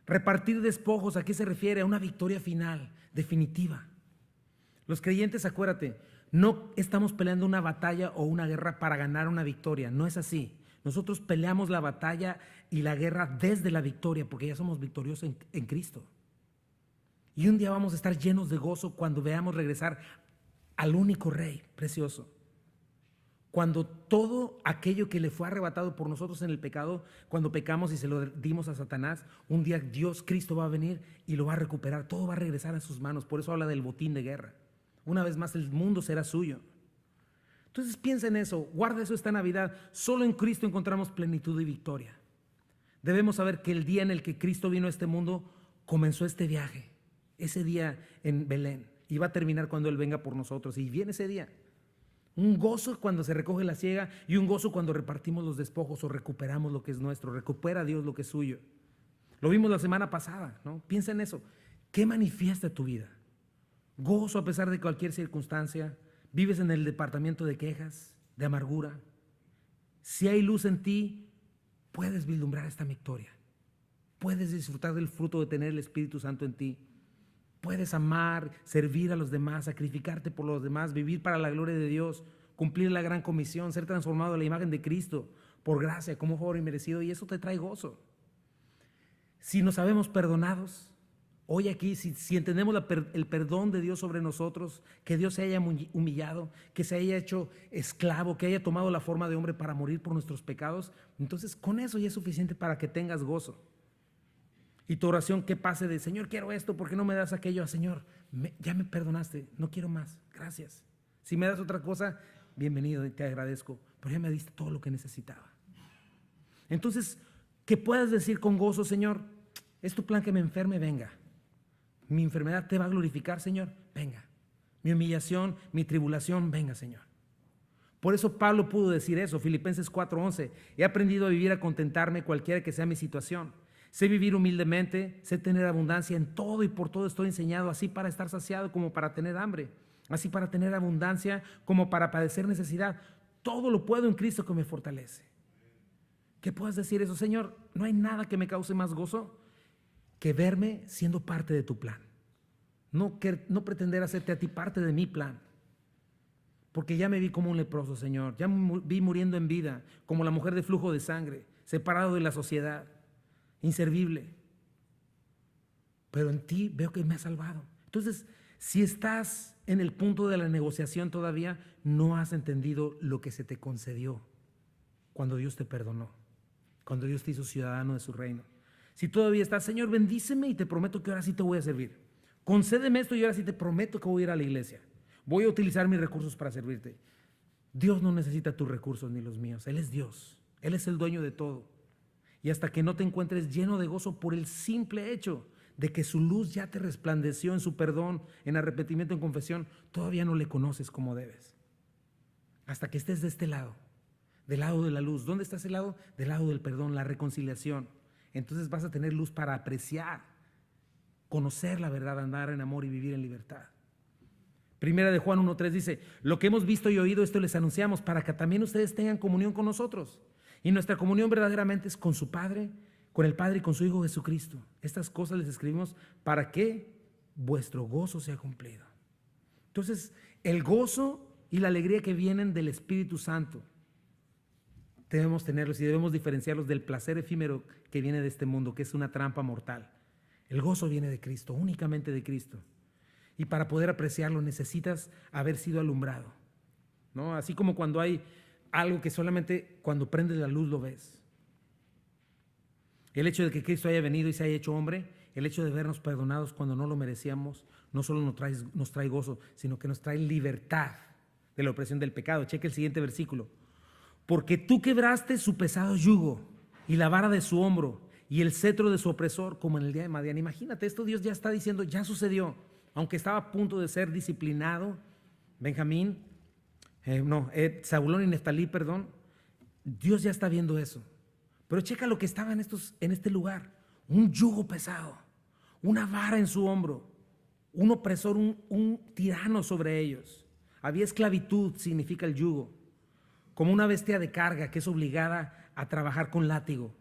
Repartir despojos, ¿a qué se refiere? A una victoria final, definitiva. Los creyentes, acuérdate, no estamos peleando una batalla o una guerra para ganar una victoria, no es así. Nosotros peleamos la batalla y la guerra desde la victoria porque ya somos victoriosos en Cristo. Y un día vamos a estar llenos de gozo cuando veamos regresar al único Rey precioso. Cuando todo aquello que le fue arrebatado por nosotros en el pecado, cuando pecamos y se lo dimos a Satanás, un día Dios, Cristo va a venir y lo va a recuperar, todo va a regresar a sus manos. Por eso habla del botín de guerra. Una vez más el mundo será suyo. Entonces piensa en eso, guarda eso esta Navidad. Solo en Cristo encontramos plenitud y victoria. Debemos saber que el día en el que Cristo vino a este mundo comenzó este viaje, ese día en Belén, y va a terminar cuando Él venga por nosotros. Y viene ese día. Un gozo cuando se recoge la siega y un gozo cuando repartimos los despojos o recuperamos lo que es nuestro. Recupera Dios lo que es suyo. Lo vimos la semana pasada, ¿no? Piensa en eso. ¿Qué manifiesta tu vida? Gozo a pesar de cualquier circunstancia. ¿Vives en el departamento de quejas, de amargura? Si hay luz en ti, puedes vislumbrar esta victoria. Puedes disfrutar del fruto de tener el Espíritu Santo en ti. Puedes amar, servir a los demás, sacrificarte por los demás, vivir para la gloria de Dios, cumplir la gran comisión, ser transformado a la imagen de Cristo por gracia, como favor inmerecido, y eso te trae gozo. Si nos sabemos perdonados, hoy aquí, si entendemos el perdón de Dios sobre nosotros, que Dios se haya humillado, que se haya hecho esclavo, que haya tomado la forma de hombre para morir por nuestros pecados, entonces con eso ya es suficiente para que tengas gozo. Y tu oración que pase de, Señor, quiero esto, ¿por qué no me das aquello? Señor, ya me perdonaste, no quiero más, gracias. Si me das otra cosa, bienvenido, te agradezco, pero ya me diste todo lo que necesitaba. Entonces, que puedas decir con gozo, Señor, es tu plan que me enferme, venga. Mi enfermedad te va a glorificar, Señor, venga. Mi humillación, mi tribulación, venga, Señor. Por eso Pablo pudo decir eso, Filipenses 4:11, he aprendido a vivir, a contentarme cualquiera que sea mi situación. Sé vivir humildemente, sé tener abundancia en todo y por todo estoy enseñado, así para estar saciado como para tener hambre, así para tener abundancia como para padecer necesidad. Todo lo puedo en Cristo que me fortalece. ¿Qué puedes decir eso? Señor, no hay nada que me cause más gozo que verme siendo parte de tu plan. No pretender hacerte a ti parte de mi plan. Porque ya me vi como un leproso, Señor. Ya me vi muriendo en vida, como la mujer de flujo de sangre, separado de la sociedad, inservible. Pero en ti veo que me has salvado. Entonces, si estás en el punto de la negociación todavía, no has entendido lo que se te concedió cuando Dios te perdonó, cuando Dios te hizo ciudadano de su reino. Si todavía estás, Señor, bendíceme y te prometo que ahora sí te voy a servir. Concédeme esto y ahora sí te prometo que voy a ir a la iglesia. Voy a utilizar mis recursos para servirte. Dios no necesita tus recursos ni los míos. Él es Dios. Él es el dueño de todo. Y hasta que no te encuentres lleno de gozo por el simple hecho de que su luz ya te resplandeció en su perdón, en arrepentimiento, en confesión, todavía no le conoces como debes. Hasta que estés de este lado, del lado de la luz. ¿Dónde está ese lado? Del lado del perdón, la reconciliación. Entonces vas a tener luz para apreciar, conocer la verdad, andar en amor y vivir en libertad. Primera de Juan 1:3 dice, lo que hemos visto y oído, esto les anunciamos para que también ustedes tengan comunión con nosotros. Y nuestra comunión verdaderamente es con su Padre, con el Padre y con su Hijo Jesucristo. Estas cosas les escribimos para que vuestro gozo sea cumplido. Entonces, el gozo y la alegría que vienen del Espíritu Santo, debemos tenerlos y debemos diferenciarlos del placer efímero que viene de este mundo, que es una trampa mortal. El gozo viene de Cristo, únicamente de Cristo. Y para poder apreciarlo necesitas haber sido alumbrado, ¿no? Así como cuando hay algo que solamente cuando prendes la luz lo ves. El hecho de que Cristo haya venido y se haya hecho hombre, el hecho de vernos perdonados cuando no lo merecíamos, no solo nos trae gozo, sino que nos trae libertad de la opresión del pecado. Cheque el siguiente versículo. Porque tú quebraste su pesado yugo y la vara de su hombro y el cetro de su opresor como en el día de Madián. Imagínate, esto Dios ya está diciendo, ya sucedió. Aunque estaba a punto de ser disciplinado, Zabulón y Neftalí, Dios ya está viendo eso. Pero checa lo que estaba en este lugar: un yugo pesado, una vara en su hombro, un opresor, un tirano sobre ellos. Había esclavitud, significa el yugo, como una bestia de carga que es obligada a trabajar con látigo.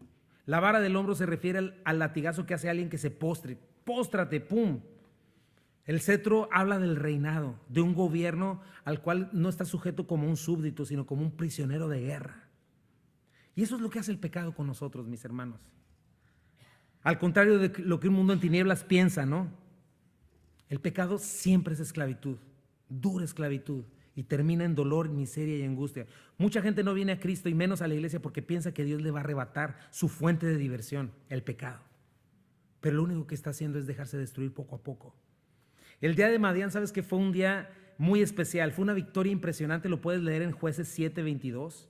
La vara del hombro se refiere al latigazo que hace alguien que se postre. Póstrate, pum. El cetro habla del reinado, de un gobierno al cual no está sujeto como un súbdito, sino como un prisionero de guerra. Y eso es lo que hace el pecado con nosotros, mis hermanos. Al contrario de lo que un mundo en tinieblas piensa, ¿no? El pecado siempre es esclavitud, dura esclavitud, y termina en dolor, miseria y angustia. Mucha gente no viene a Cristo y menos a la iglesia porque piensa que Dios le va a arrebatar su fuente de diversión, el pecado. Pero lo único que está haciendo es dejarse destruir poco a poco. El día de Madián, ¿sabes que fue un día muy especial? Fue una victoria impresionante, lo puedes leer en Jueces 7:22.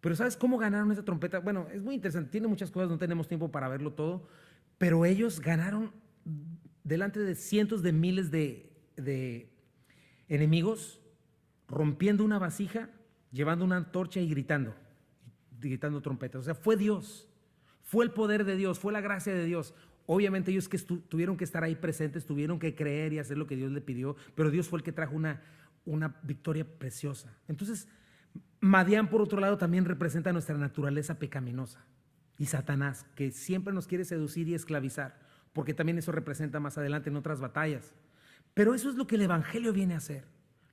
Pero ¿sabes cómo ganaron esa trompeta? Bueno, es muy interesante, tiene muchas cosas, no tenemos tiempo para verlo todo, pero ellos ganaron delante de cientos de miles de enemigos, rompiendo una vasija, llevando una antorcha y gritando trompetas. O sea, fue Dios, fue el poder de Dios, fue la gracia de Dios. Obviamente ellos que tuvieron que estar ahí presentes, tuvieron que creer y hacer lo que Dios le pidió, pero Dios fue el que trajo una victoria preciosa. Entonces, Madián, por otro lado, también representa nuestra naturaleza pecaminosa. Y Satanás, que siempre nos quiere seducir y esclavizar, porque también eso representa más adelante en otras batallas. Pero eso es lo que el Evangelio viene a hacer,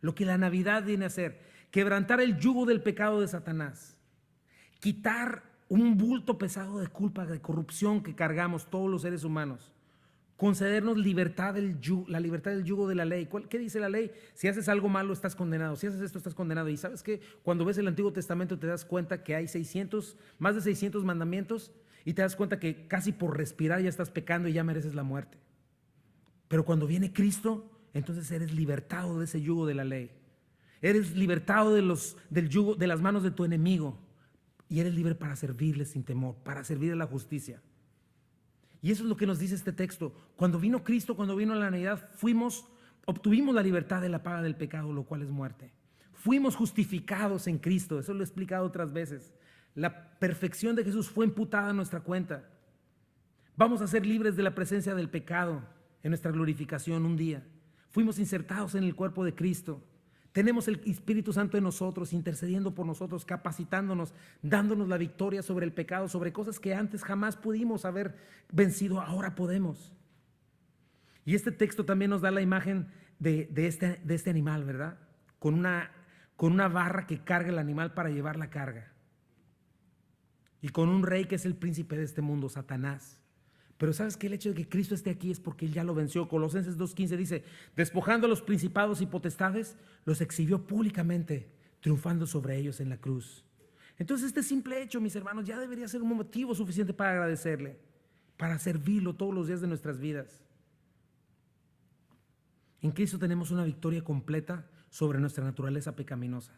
lo que la Navidad viene a hacer: quebrantar el yugo del pecado de Satanás, quitar un bulto pesado de culpa, de corrupción que cargamos todos los seres humanos, concedernos libertad la libertad del yugo de la ley. ¿Qué dice la ley? Si haces algo malo estás condenado, si haces esto estás condenado. Y ¿sabes qué? Cuando ves el Antiguo Testamento te das cuenta que hay más de 600 mandamientos, y te das cuenta que casi por respirar ya estás pecando y ya mereces la muerte. Pero cuando viene Cristo, entonces eres libertado de ese yugo de la ley. Eres libertado del yugo, de las manos de tu enemigo, y eres libre para servirle sin temor, para servir a la justicia. Y eso es lo que nos dice este texto. Cuando vino Cristo, cuando vino la Navidad, obtuvimos la libertad de la paga del pecado, lo cual es muerte. Fuimos justificados en Cristo, eso lo he explicado otras veces. La perfección de Jesús fue imputada a nuestra cuenta. Vamos a ser libres de la presencia del pecado en nuestra glorificación un día. Fuimos insertados en el cuerpo de Cristo. Tenemos el Espíritu Santo en nosotros, intercediendo por nosotros, capacitándonos, dándonos la victoria sobre el pecado, sobre cosas que antes jamás pudimos haber vencido, ahora podemos. Y este texto también nos da la imagen de este animal, ¿verdad? Con una barra que carga el animal para llevar la carga. Y con un rey que es el príncipe de este mundo, Satanás. Pero ¿sabes qué? El hecho de que Cristo esté aquí es porque Él ya lo venció. Colosenses 2:15 dice, despojando a los principados y potestades, los exhibió públicamente, triunfando sobre ellos en la cruz. Entonces este simple hecho, mis hermanos, ya debería ser un motivo suficiente para agradecerle, para servirlo todos los días de nuestras vidas. En Cristo tenemos una victoria completa sobre nuestra naturaleza pecaminosa.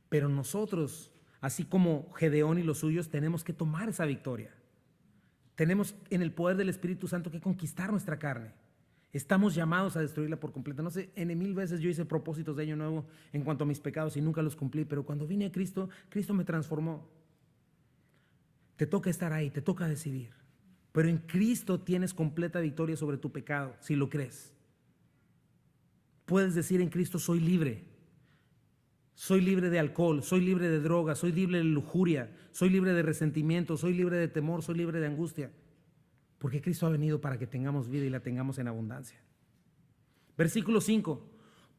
Pero nosotros, así como Gedeón y los suyos, tenemos que tomar esa victoria. Tenemos en el poder del Espíritu Santo que conquistar nuestra carne. Estamos llamados a destruirla por completo. No sé, en 1000 veces yo hice propósitos de año nuevo en cuanto a mis pecados y nunca los cumplí, pero cuando vine a Cristo, Cristo me transformó. Te toca estar ahí, te toca decidir. Pero en Cristo tienes completa victoria sobre tu pecado, si lo crees. Puedes decir en Cristo, soy libre. Soy libre de alcohol, soy libre de drogas, soy libre de lujuria, soy libre de resentimiento, soy libre de temor, soy libre de angustia. Porque Cristo ha venido para que tengamos vida y la tengamos en abundancia. Versículo 5.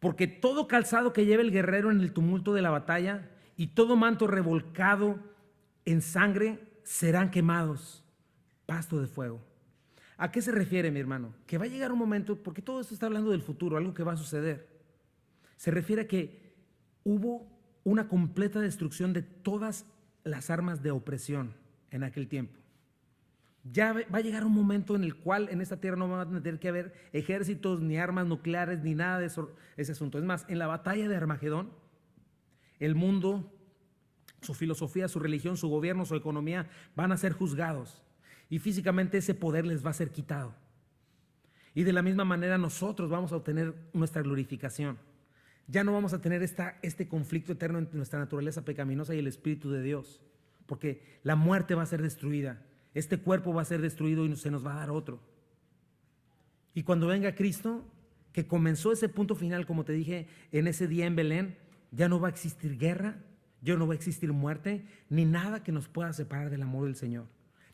Porque todo calzado que lleve el guerrero en el tumulto de la batalla y todo manto revolcado en sangre serán quemados, pasto de fuego. ¿A qué se refiere, mi hermano? Que va a llegar un momento, porque todo esto está hablando del futuro, algo que va a suceder. Se refiere a que hubo una completa destrucción de todas las armas de opresión en aquel tiempo. Ya va a llegar un momento en el cual en esta tierra no van a tener que haber ejércitos, ni armas nucleares, ni nada de ese asunto. Es más, en la batalla de Armagedón, el mundo, su filosofía, su religión, su gobierno, su economía van a ser juzgados. Y físicamente ese poder les va a ser quitado. Y de la misma manera nosotros vamos a obtener nuestra glorificación. Ya no vamos a tener este conflicto eterno entre nuestra naturaleza pecaminosa y el Espíritu de Dios, porque la muerte va a ser destruida, este cuerpo va a ser destruido y se nos va a dar otro. Y cuando venga Cristo, que comenzó ese punto final, como te dije, en ese día en Belén, ya no va a existir guerra, ya no va a existir muerte, ni nada que nos pueda separar del amor del Señor,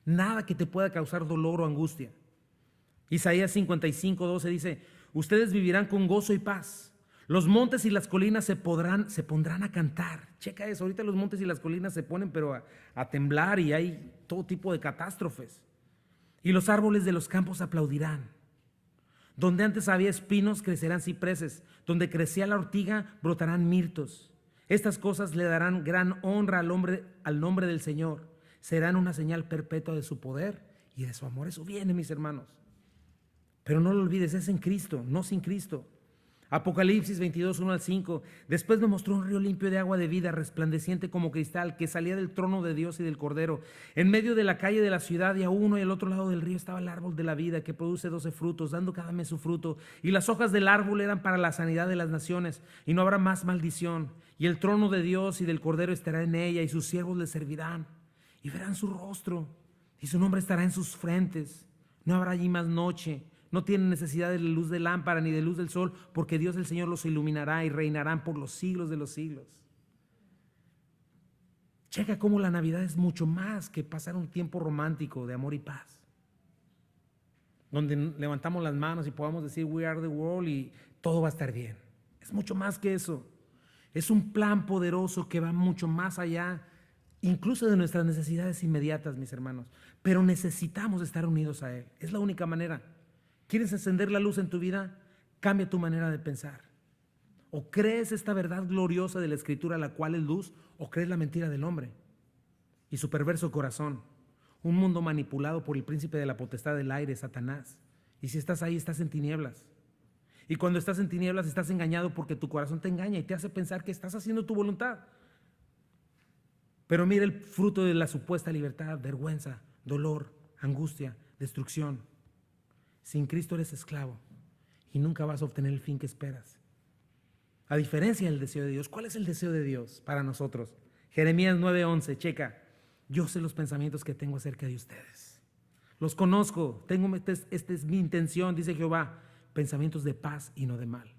nada que te pueda causar dolor o angustia. Isaías 55:12 dice, ustedes vivirán con gozo y paz. Los montes y las colinas se pondrán a cantar. Checa eso, ahorita los montes y las colinas se ponen pero a temblar y hay todo tipo de catástrofes. Y los árboles de los campos aplaudirán. Donde antes había espinos crecerán cipreses, donde crecía la ortiga brotarán mirtos. Estas cosas le darán gran honra al nombre del Señor. Serán una señal perpetua de su poder y de su amor. Eso viene, mis hermanos. Pero no lo olvides, es en Cristo, no sin Cristo. Apocalipsis 22:1-5. Después me mostró un río limpio de agua de vida, resplandeciente como cristal, que salía del trono de Dios y del Cordero. En medio de la calle de la ciudad y a uno y al otro lado del río estaba el árbol de la vida, que produce 12 frutos, dando cada mes su fruto. Y las hojas del árbol eran para la sanidad de las naciones, y no habrá más maldición. Y el trono de Dios y del Cordero estará en ella, y sus siervos le servirán. Y verán su rostro, y su nombre estará en sus frentes. No habrá allí más noche. No tienen necesidad de luz de lámpara ni de luz del sol, porque Dios el Señor los iluminará y reinarán por los siglos de los siglos. Checa cómo la Navidad es mucho más que pasar un tiempo romántico de amor y paz, donde levantamos las manos y podamos decir we are the world y todo va a estar bien. Es mucho más que eso. Es un plan poderoso que va mucho más allá, incluso de nuestras necesidades inmediatas, mis hermanos. Pero necesitamos estar unidos a Él. Es la única manera. ¿Quieres encender la luz en tu vida? Cambia tu manera de pensar. O crees esta verdad gloriosa de la Escritura, la cual es luz, o crees la mentira del hombre y su perverso corazón. Un mundo manipulado por el príncipe de la potestad del aire, Satanás. Y si estás ahí, estás en tinieblas. Y cuando estás en tinieblas, estás engañado porque tu corazón te engaña y te hace pensar que estás haciendo tu voluntad. Pero mira el fruto de la supuesta libertad: vergüenza, dolor, angustia, destrucción. Sin Cristo eres esclavo y nunca vas a obtener el fin que esperas. A diferencia del deseo de Dios, ¿cuál es el deseo de Dios para nosotros? Jeremías 9:11, checa. Yo sé los pensamientos que tengo acerca de ustedes. Los conozco, esta es mi intención, dice Jehová, pensamientos de paz y no de mal.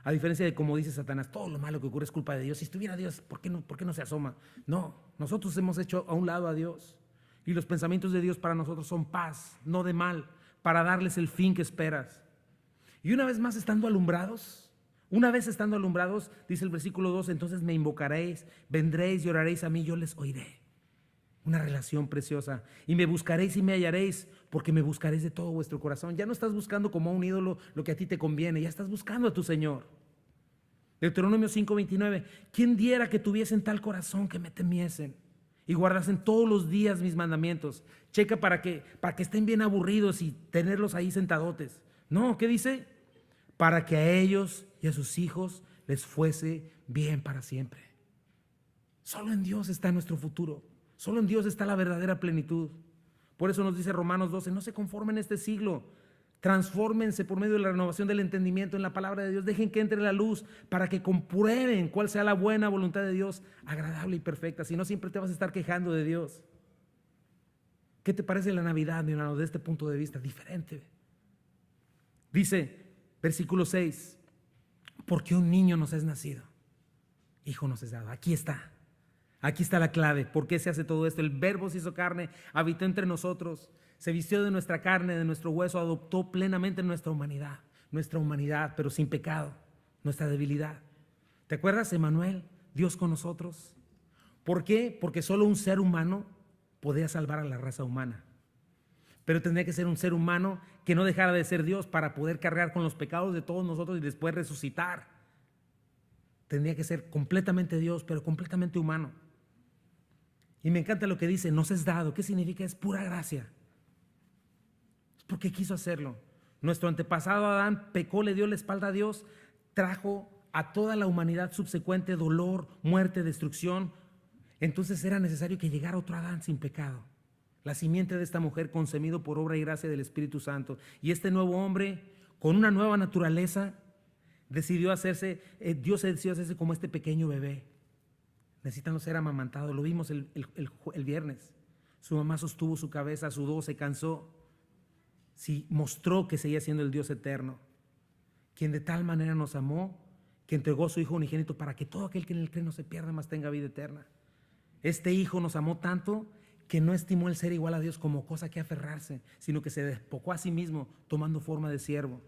A diferencia de como dice Satanás, todo lo malo que ocurre es culpa de Dios. Si estuviera Dios, ¿por qué no se asoma? No, nosotros hemos hecho a un lado a Dios. Y los pensamientos de Dios para nosotros son paz, no de mal, para darles el fin que esperas. Y una vez más estando alumbrados, dice el versículo 2, entonces me invocaréis, vendréis y oraréis a mí, yo les oiré. Una relación preciosa. Y me buscaréis y me hallaréis, porque me buscaréis de todo vuestro corazón. Ya no estás buscando como a un ídolo lo que a ti te conviene, ya estás buscando a tu Señor. Deuteronomio 5:29, ¿quién diera que tuviesen tal corazón que me temiesen y guardasen todos los días mis mandamientos? Checa para que estén bien aburridos y tenerlos ahí sentadotes. No, ¿qué dice? Para que a ellos y a sus hijos les fuese bien para siempre. Solo en Dios está nuestro futuro. Solo en Dios está la verdadera plenitud. Por eso nos dice Romanos 12, no se conformen este siglo, transfórmense por medio de la renovación del entendimiento en la palabra de Dios, dejen que entre la luz para que comprueben cuál sea la buena voluntad de Dios, agradable y perfecta. Si no, siempre te vas a estar quejando de Dios. ¿Qué te parece la Navidad, mi hermano, desde este punto de vista? Diferente. Dice, versículo 6, porque un niño nos es nacido, hijo nos es dado. Aquí está la clave. ¿Por qué se hace todo esto? El Verbo se hizo carne, habitó entre nosotros, se vistió de nuestra carne, de nuestro hueso, adoptó plenamente nuestra humanidad, pero sin pecado, nuestra debilidad. ¿Te acuerdas, Emmanuel? Dios con nosotros. ¿Por qué? Porque solo un ser humano podía salvar a la raza humana. Pero tendría que ser un ser humano que no dejara de ser Dios para poder cargar con los pecados de todos nosotros y después resucitar. Tendría que ser completamente Dios, pero completamente humano. Y me encanta lo que dice, nos es dado. ¿Qué significa? Es pura gracia. Es porque quiso hacerlo. Nuestro antepasado Adán pecó, le dio la espalda a Dios, trajo a toda la humanidad subsecuente dolor, muerte, destrucción. Entonces era necesario que llegara otro Adán sin pecado. La simiente de esta mujer concebido por obra y gracia del Espíritu Santo. Y este nuevo hombre, con una nueva naturaleza, Dios decidió hacerse como este pequeño bebé. Necesitando ser amamantado. Lo vimos el viernes. Su mamá sostuvo su cabeza, sudó, se cansó. Sí, mostró que seguía siendo el Dios eterno, quien de tal manera nos amó, que entregó a su Hijo unigénito para que todo aquel que en él cree no se pierda, mas tenga vida eterna. Este Hijo nos amó tanto que no estimó el ser igual a Dios como cosa que aferrarse, sino que se despojó a sí mismo tomando forma de siervo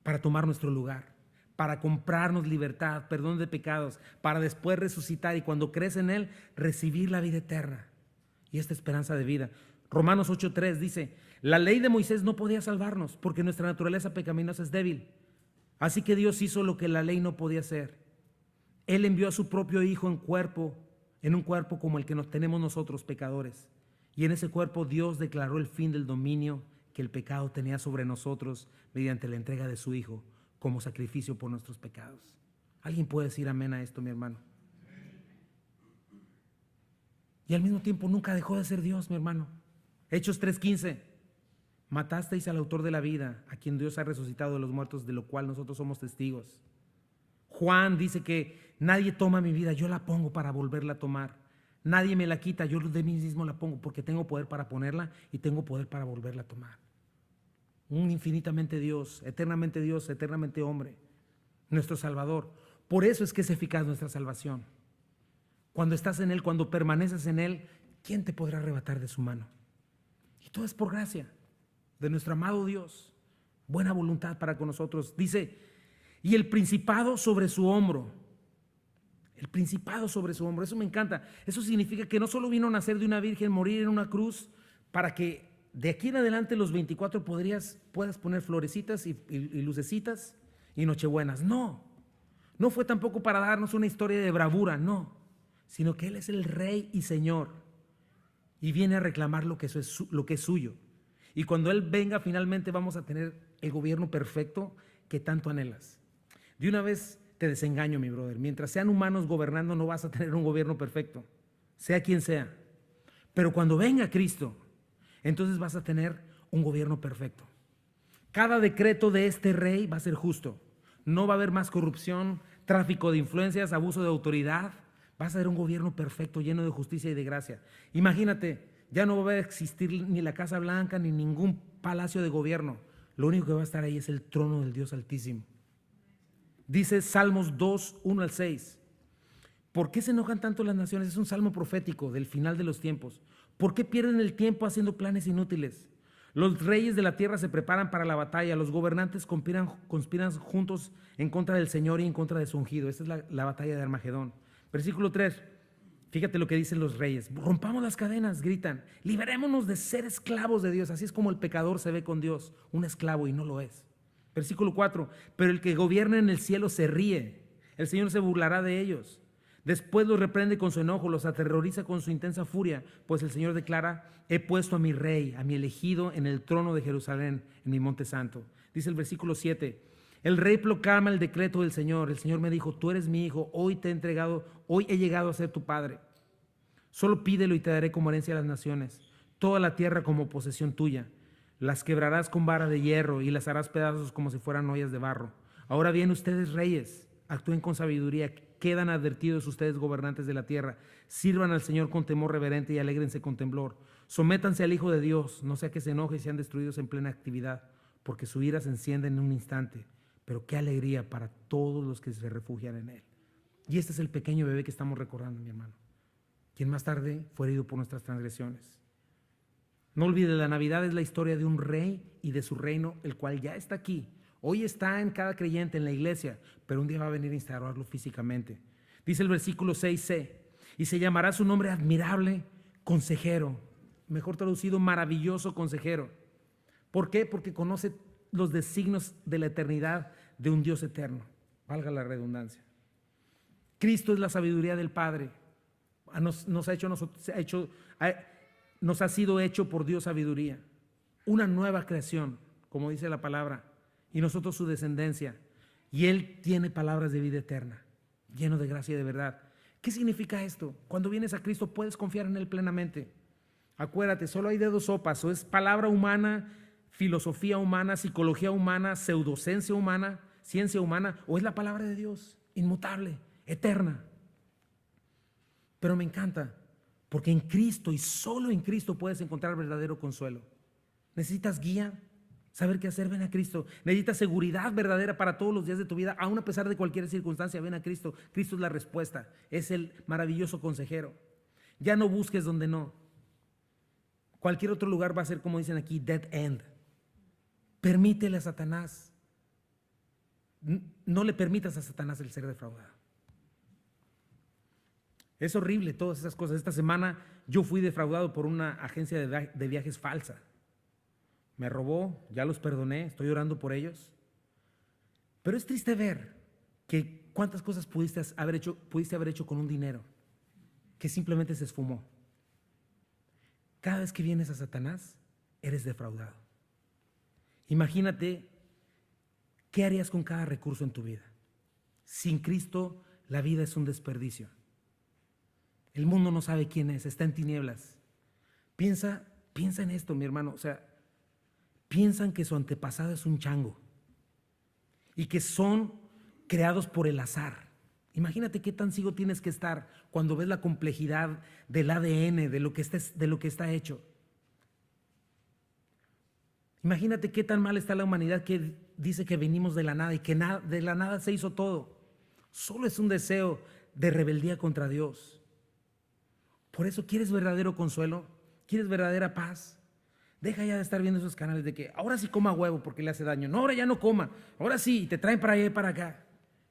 para tomar nuestro lugar, para comprarnos libertad, perdón de pecados, para después resucitar y cuando crees en Él, recibir la vida eterna y esta esperanza de vida. Romanos 8:3 dice, la ley de Moisés no podía salvarnos porque nuestra naturaleza pecaminosa es débil. Así que Dios hizo lo que la ley no podía hacer. Él envió a su propio Hijo en un cuerpo como el que nos tenemos nosotros pecadores. Y en ese cuerpo Dios declaró el fin del dominio que el pecado tenía sobre nosotros mediante la entrega de su Hijo como sacrificio por nuestros pecados. ¿Alguien puede decir amén a esto, mi hermano? Y al mismo tiempo nunca dejó de ser Dios, mi hermano. Hechos 3:15, matasteis al autor de la vida, a quien Dios ha resucitado de los muertos, de lo cual nosotros somos testigos. Juan dice que nadie toma mi vida, yo la pongo para volverla a tomar. Nadie me la quita, yo de mí mismo la pongo porque tengo poder para ponerla y tengo poder para volverla a tomar. Un infinitamente Dios, eternamente hombre, nuestro Salvador. Por eso es que es eficaz nuestra salvación. Cuando estás en Él, cuando permaneces en Él, ¿quién te podrá arrebatar de su mano? Y todo es por gracia de nuestro amado Dios, buena voluntad para con nosotros. Dice, y el principado sobre su hombro. El principado sobre su hombro, eso me encanta. Eso significa que no solo vino a nacer de una virgen, morir en una cruz, para que de aquí en adelante los 24 puedas poner florecitas y lucecitas y nochebuenas. No fue tampoco para darnos una historia de bravura, no, sino que Él es el Rey y Señor y viene a reclamar lo que es suyo. Y cuando Él venga, finalmente vamos a tener el gobierno perfecto que tanto anhelas. De una vez te desengaño, mi brother. Mientras sean humanos gobernando, no vas a tener un gobierno perfecto, sea quien sea. Pero cuando venga Cristo, entonces vas a tener un gobierno perfecto. Cada decreto de este rey va a ser justo. No va a haber más corrupción, tráfico de influencias, abuso de autoridad. Vas a ser un gobierno perfecto, lleno de justicia y de gracia. Imagínate, Ya no va a existir ni la Casa Blanca ni ningún palacio de gobierno. Lo único que va a estar ahí es el trono del Dios Altísimo. Dice Salmos 2, 1 al 6. ¿Por qué se enojan tanto las naciones? Es un salmo profético del final de los tiempos. ¿Por qué pierden el tiempo haciendo planes inútiles? Los reyes de la tierra se preparan para la batalla, los gobernantes conspiran juntos en contra del Señor y en contra de su ungido. Esta es la batalla de Armagedón. Versículo 3, fíjate lo que dicen los reyes. Rompamos las cadenas, gritan, liberémonos de ser esclavos de Dios. Así es como el pecador se ve con Dios, un esclavo, y no lo es. Versículo 4, pero el que gobierna en el cielo se ríe, el Señor se burlará de ellos. Después los reprende con su enojo, los aterroriza con su intensa furia, pues el Señor declara: he puesto a mi rey, a mi elegido en el trono de Jerusalén, en mi monte santo. Dice el versículo 7, el rey proclama el decreto del Señor. El Señor me dijo: tú eres mi hijo, hoy he llegado a ser tu padre. Solo pídelo y te daré como herencia a las naciones, toda la tierra como posesión tuya. Las quebrarás con vara de hierro y las harás pedazos como si fueran ollas de barro. Ahora bien, ustedes reyes, actúen con sabiduría. Quedan advertidos ustedes, gobernantes de la tierra. Sirvan al Señor con temor reverente y alégrense con temblor. Sométanse al Hijo de Dios, no sea que se enoje y sean destruidos en plena actividad, porque su ira se enciende en un instante. Pero qué alegría para todos los que se refugian en Él. Y este es el pequeño bebé que estamos recordando, mi hermano, quien más tarde fue herido por nuestras transgresiones. No olvides, la Navidad es la historia de un rey y de su reino, el cual ya está aquí. Hoy está en cada creyente, en la iglesia, pero un día va a venir a instaurarlo físicamente. Dice el versículo 6c, y se llamará su nombre admirable, consejero, mejor traducido, maravilloso consejero. ¿Por qué? Porque conoce los designios de la eternidad de un Dios eterno, valga la redundancia. Cristo es la sabiduría del Padre. Nos ha sido hecho por Dios sabiduría, una nueva creación, como dice la palabra, y nosotros su descendencia, y Él tiene palabras de vida eterna, lleno de gracia y de verdad. ¿Qué significa esto? Cuando vienes a Cristo puedes confiar en Él plenamente. Acuérdate, solo hay de dos sopas: o es palabra humana, filosofía humana, psicología humana, pseudociencia humana, ciencia humana, o es la palabra de Dios, inmutable, eterna. Pero me encanta, porque en Cristo y solo en Cristo puedes encontrar verdadero consuelo. ¿Necesitas guía? ¿Saber qué hacer? Ven a Cristo. ¿Necesitas seguridad verdadera para todos los días de tu vida? Aún a pesar de cualquier circunstancia, ven a Cristo. Cristo es la respuesta, es el maravilloso consejero. Ya no busques donde no. Cualquier otro lugar va a ser, como dicen aquí, dead end. Permítele a Satanás. No le permitas a Satanás el ser defraudado. Es horrible todas esas cosas. Esta semana yo fui defraudado por una agencia de viajes falsa. Me robó, ya los perdoné, estoy orando por ellos. Pero es triste ver que cuántas cosas pudiste haber hecho con un dinero que simplemente se esfumó. Cada vez que vienes a Satanás, eres defraudado. Imagínate qué harías con cada recurso en tu vida. Sin Cristo, la vida es un desperdicio. El mundo no sabe quién es, está en tinieblas. Piensa en esto, mi hermano. O sea, piensan que su antepasado es un chango y que son creados por el azar. Imagínate qué tan ciego tienes que estar cuando ves la complejidad del ADN, de lo que está hecho. Imagínate qué tan mal está la humanidad que dice que venimos de la nada y que de la nada se hizo todo. Solo es un deseo de rebeldía contra Dios. Por eso, ¿quieres verdadero consuelo? ¿Quieres verdadera paz? Deja ya de estar viendo esos canales de que ahora sí coma huevo porque le hace daño. No, ahora ya no coma. Ahora sí, y te traen para allá y para acá.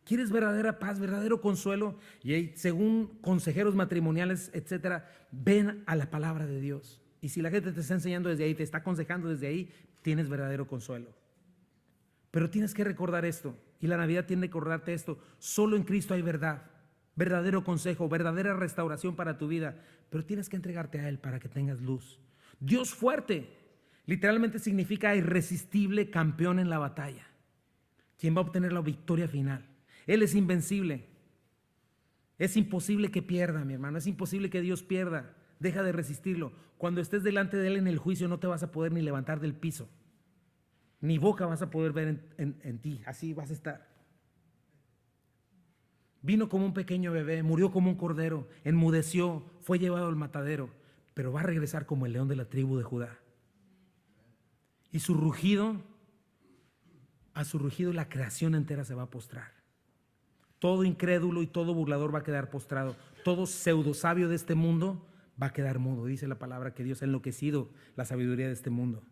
¿Quieres verdadera paz, verdadero consuelo? Y ahí, según consejeros matrimoniales, etcétera, ven a la palabra de Dios. Y si la gente te está enseñando desde ahí, te está aconsejando desde ahí, tienes verdadero consuelo. Pero tienes que recordar esto, y la Navidad tiene que recordarte esto: solo en Cristo hay verdad, verdadero consejo, verdadera restauración para tu vida. Pero tienes que entregarte a Él para que tengas luz. Dios fuerte literalmente significa irresistible campeón en la batalla, quien va a obtener la victoria final. Él es invencible. Es imposible que pierda, mi hermano. Es imposible que Dios pierda. Deja de resistirlo. Cuando estés delante de Él en el juicio, no te vas a poder ni levantar del piso, ni boca vas a poder ver en ti. Así vas a estar. Vino como un pequeño bebé, murió como un cordero, enmudeció, fue llevado al matadero. pero va a regresar como el león de la tribu de Judá. Y su rugido, a su rugido la creación entera se va a postrar. Todo incrédulo y todo burlador va a quedar postrado. Todo pseudosabio de este mundo va a quedar mudo. Dice la palabra que Dios ha enloquecido la sabiduría de este mundo.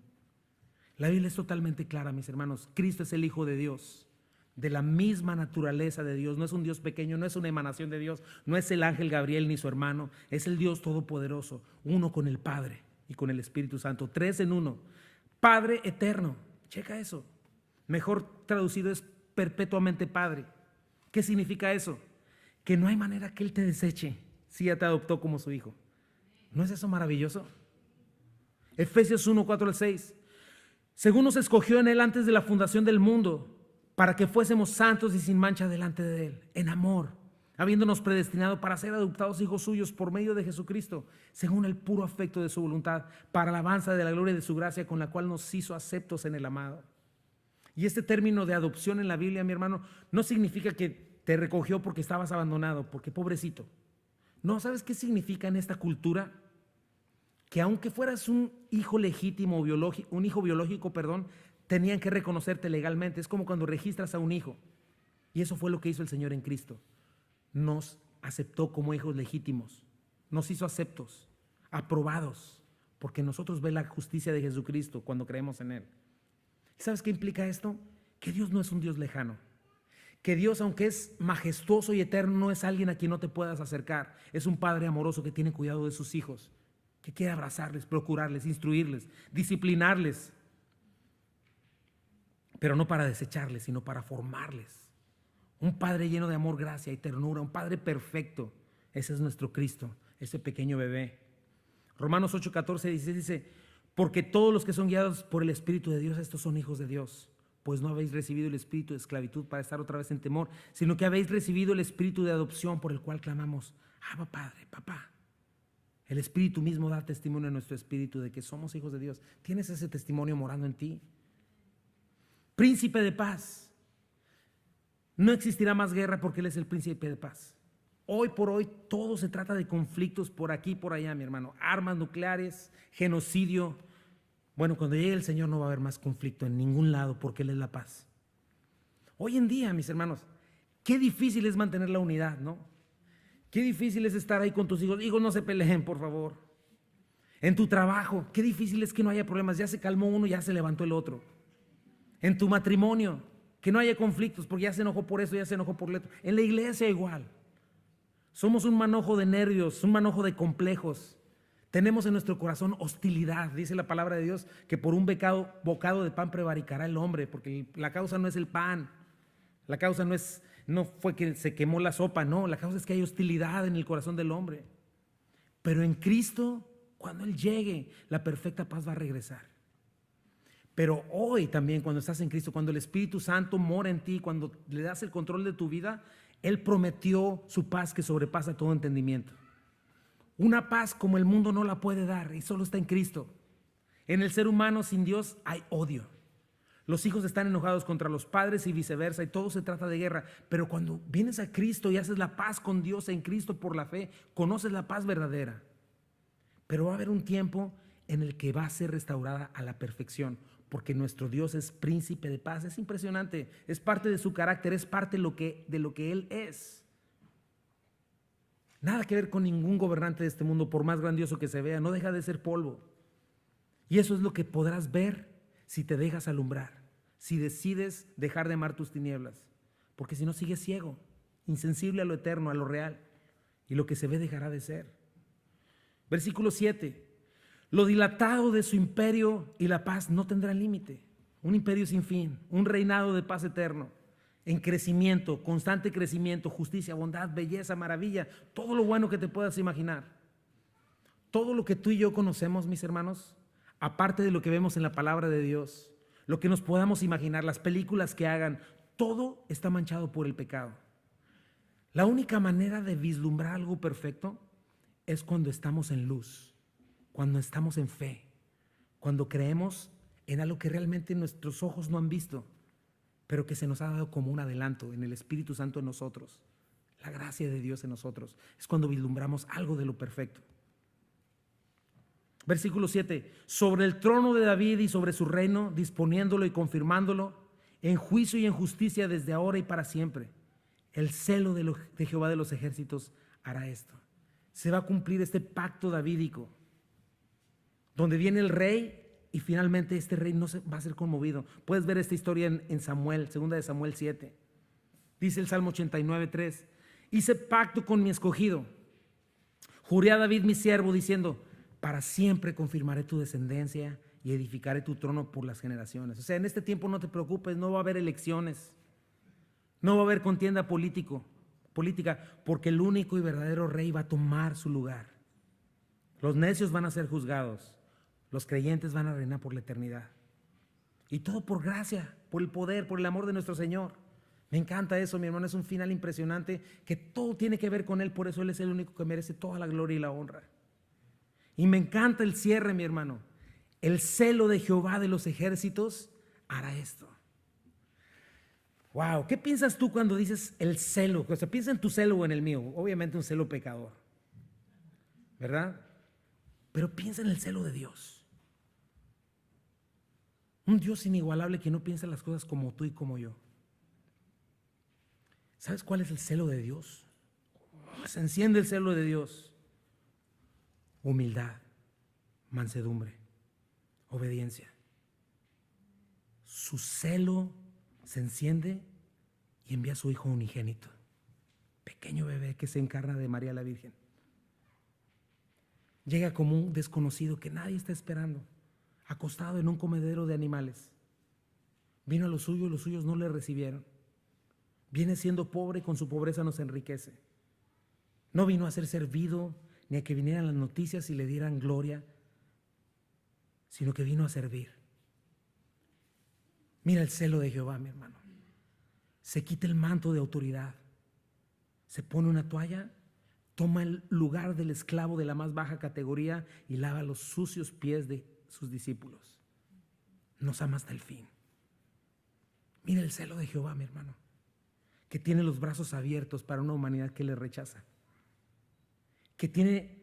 La Biblia es totalmente clara, mis hermanos. Cristo es el Hijo de Dios, de la misma naturaleza de Dios. No es un Dios pequeño, no es una emanación de Dios, no es el ángel Gabriel ni su hermano. Es el Dios todopoderoso, uno con el Padre y con el Espíritu Santo, tres en uno. Padre eterno, checa eso. Mejor traducido es perpetuamente Padre. ¿Qué significa eso? Que no hay manera que Él te deseche si ya te adoptó como su hijo. ¿No es eso maravilloso? Efesios 1, 4 al 6. Según nos escogió en Él antes de la fundación del mundo, para que fuésemos santos y sin mancha delante de Él, en amor, habiéndonos predestinado para ser adoptados hijos suyos por medio de Jesucristo, según el puro afecto de su voluntad, para alabanza de la gloria de su gracia, con la cual nos hizo aceptos en el amado. Y este término de adopción en la Biblia, mi hermano, no significa que te recogió porque estabas abandonado, porque pobrecito. No, ¿sabes qué significa en esta cultura? Que aunque fueras un hijo legítimo, un hijo biológico, tenían que reconocerte legalmente. Es como cuando registras a un hijo. Y eso fue lo que hizo el Señor en Cristo. Nos aceptó como hijos legítimos. Nos hizo aceptos, aprobados, porque nosotros ve la justicia de Jesucristo cuando creemos en Él. ¿Sabes qué implica esto? Que Dios no es un Dios lejano. Que Dios, aunque es majestuoso y eterno, no es alguien a quien no te puedas acercar. Es un Padre amoroso que tiene cuidado de sus hijos, que quiere abrazarles, procurarles, instruirles, disciplinarles, pero no para desecharles, sino para formarles. Un Padre lleno de amor, gracia y ternura, un Padre perfecto. Ese es nuestro Cristo, ese pequeño bebé. Romanos 8, 14, 16 dice: porque todos los que son guiados por el Espíritu de Dios, estos son hijos de Dios. Pues no habéis recibido el espíritu de esclavitud para estar otra vez en temor, sino que habéis recibido el espíritu de adopción, por el cual clamamos: Abba, Padre, papá. El Espíritu mismo da testimonio en nuestro espíritu de que somos hijos de Dios. ¿Tienes ese testimonio morando en ti? Príncipe de paz. No existirá más guerra porque Él es el príncipe de paz. Hoy por hoy todo se trata de conflictos por aquí y por allá, mi hermano. Armas nucleares, genocidio. Bueno, cuando llegue el Señor no va a haber más conflicto en ningún lado porque Él es la paz. Hoy en día, mis hermanos, qué difícil es mantener la unidad, ¿no? Qué difícil es estar ahí con tus hijos. Hijos, no se peleen, por favor. En tu trabajo, qué difícil es que no haya problemas. Ya se calmó uno, ya se levantó el otro. En tu matrimonio, que no haya conflictos porque ya se enojó por eso, ya se enojó por lo otro. En la iglesia igual. Somos un manojo de nervios, un manojo de complejos. Tenemos en nuestro corazón hostilidad. Dice la palabra de Dios que por un bocado de pan prevaricará el hombre, porque la causa no es el pan. La causa no fue que se quemó la sopa, no. La causa es que hay hostilidad en el corazón del hombre. Pero en Cristo, cuando Él llegue, la perfecta paz va a regresar. Pero hoy también, cuando estás en Cristo, cuando el Espíritu Santo mora en ti, cuando le das el control de tu vida, Él prometió su paz que sobrepasa todo entendimiento. Una paz como el mundo no la puede dar y solo está en Cristo. En el ser humano sin Dios hay odio. Los hijos están enojados contra los padres y viceversa, y todo se trata de guerra. Pero cuando vienes a Cristo y haces la paz con Dios en Cristo por la fe, conoces la paz verdadera. Pero va a haber un tiempo en el que va a ser restaurada a la perfección, porque nuestro Dios es príncipe de paz. Es impresionante, es parte de su carácter, es parte de lo que Él es. Nada que ver con ningún gobernante de este mundo, por más grandioso que se vea, no deja de ser polvo. Y eso es lo que podrás ver si te dejas alumbrar, si decides dejar de amar tus tinieblas, porque si no sigues ciego, insensible a lo eterno, a lo real, y lo que se ve dejará de ser. Versículo 7. Lo dilatado de su imperio y la paz no tendrán límite. Un imperio sin fin, un reinado de paz eterno, en crecimiento, constante crecimiento, justicia, bondad, belleza, maravilla, todo lo bueno que te puedas imaginar. Todo lo que tú y yo conocemos, mis hermanos, aparte de lo que vemos en la palabra de Dios, lo que nos podamos imaginar, las películas que hagan, todo está manchado por el pecado. La única manera de vislumbrar algo perfecto es cuando estamos en luz, cuando estamos en fe, cuando creemos en algo que realmente nuestros ojos no han visto, pero que se nos ha dado como un adelanto en el Espíritu Santo en nosotros, la gracia de Dios en nosotros. Es cuando vislumbramos algo de lo perfecto. Versículo 7, sobre el trono de David y sobre su reino, disponiéndolo y confirmándolo en juicio y en justicia desde ahora y para siempre. El celo de Jehová de los ejércitos hará esto. Se va a cumplir este pacto davídico, donde viene el rey y finalmente este rey no se va a ser conmovido. Puedes ver esta historia en Samuel, segunda de Samuel 7. Dice el Salmo 89:3, hice pacto con mi escogido, juré a David mi siervo diciendo, para siempre confirmaré tu descendencia y edificaré tu trono por las generaciones. O sea, en este tiempo no te preocupes, no va a haber elecciones, no va a haber contienda política, porque el único y verdadero rey va a tomar su lugar. Los necios van a ser juzgados, los creyentes van a reinar por la eternidad. Y todo por gracia, por el poder, por el amor de nuestro Señor. Me encanta eso, mi hermano, es un final impresionante, que todo tiene que ver con Él, por eso Él es el único que merece toda la gloria y la honra. Y me encanta el cierre, mi hermano. El celo de Jehová de los ejércitos hará esto. Wow, ¿qué piensas tú cuando dices el celo? O sea, piensa en tu celo o en el mío. Obviamente un celo pecador, ¿verdad? Pero piensa en el celo de Dios. Un Dios inigualable que no piensa las cosas como tú y como yo. ¿Sabes cuál es el celo de Dios? Se enciende el celo de Dios. Humildad, mansedumbre, obediencia. Su celo se enciende y envía a su Hijo unigénito, pequeño bebé que se encarna de María la Virgen. Llega como un desconocido que nadie está esperando, acostado en un comedero de animales. Vino a los suyos no le recibieron. Viene siendo pobre y con su pobreza nos enriquece. No vino a ser servido ni a que vinieran las noticias y le dieran gloria, sino que vino a servir. Mira el celo de Jehová, mi hermano. Se quita el manto de autoridad, se pone una toalla, toma el lugar del esclavo de la más baja categoría y lava los sucios pies de sus discípulos. Nos ama hasta el fin. Mira el celo de Jehová, mi hermano, que tiene los brazos abiertos para una humanidad que le rechaza, que tiene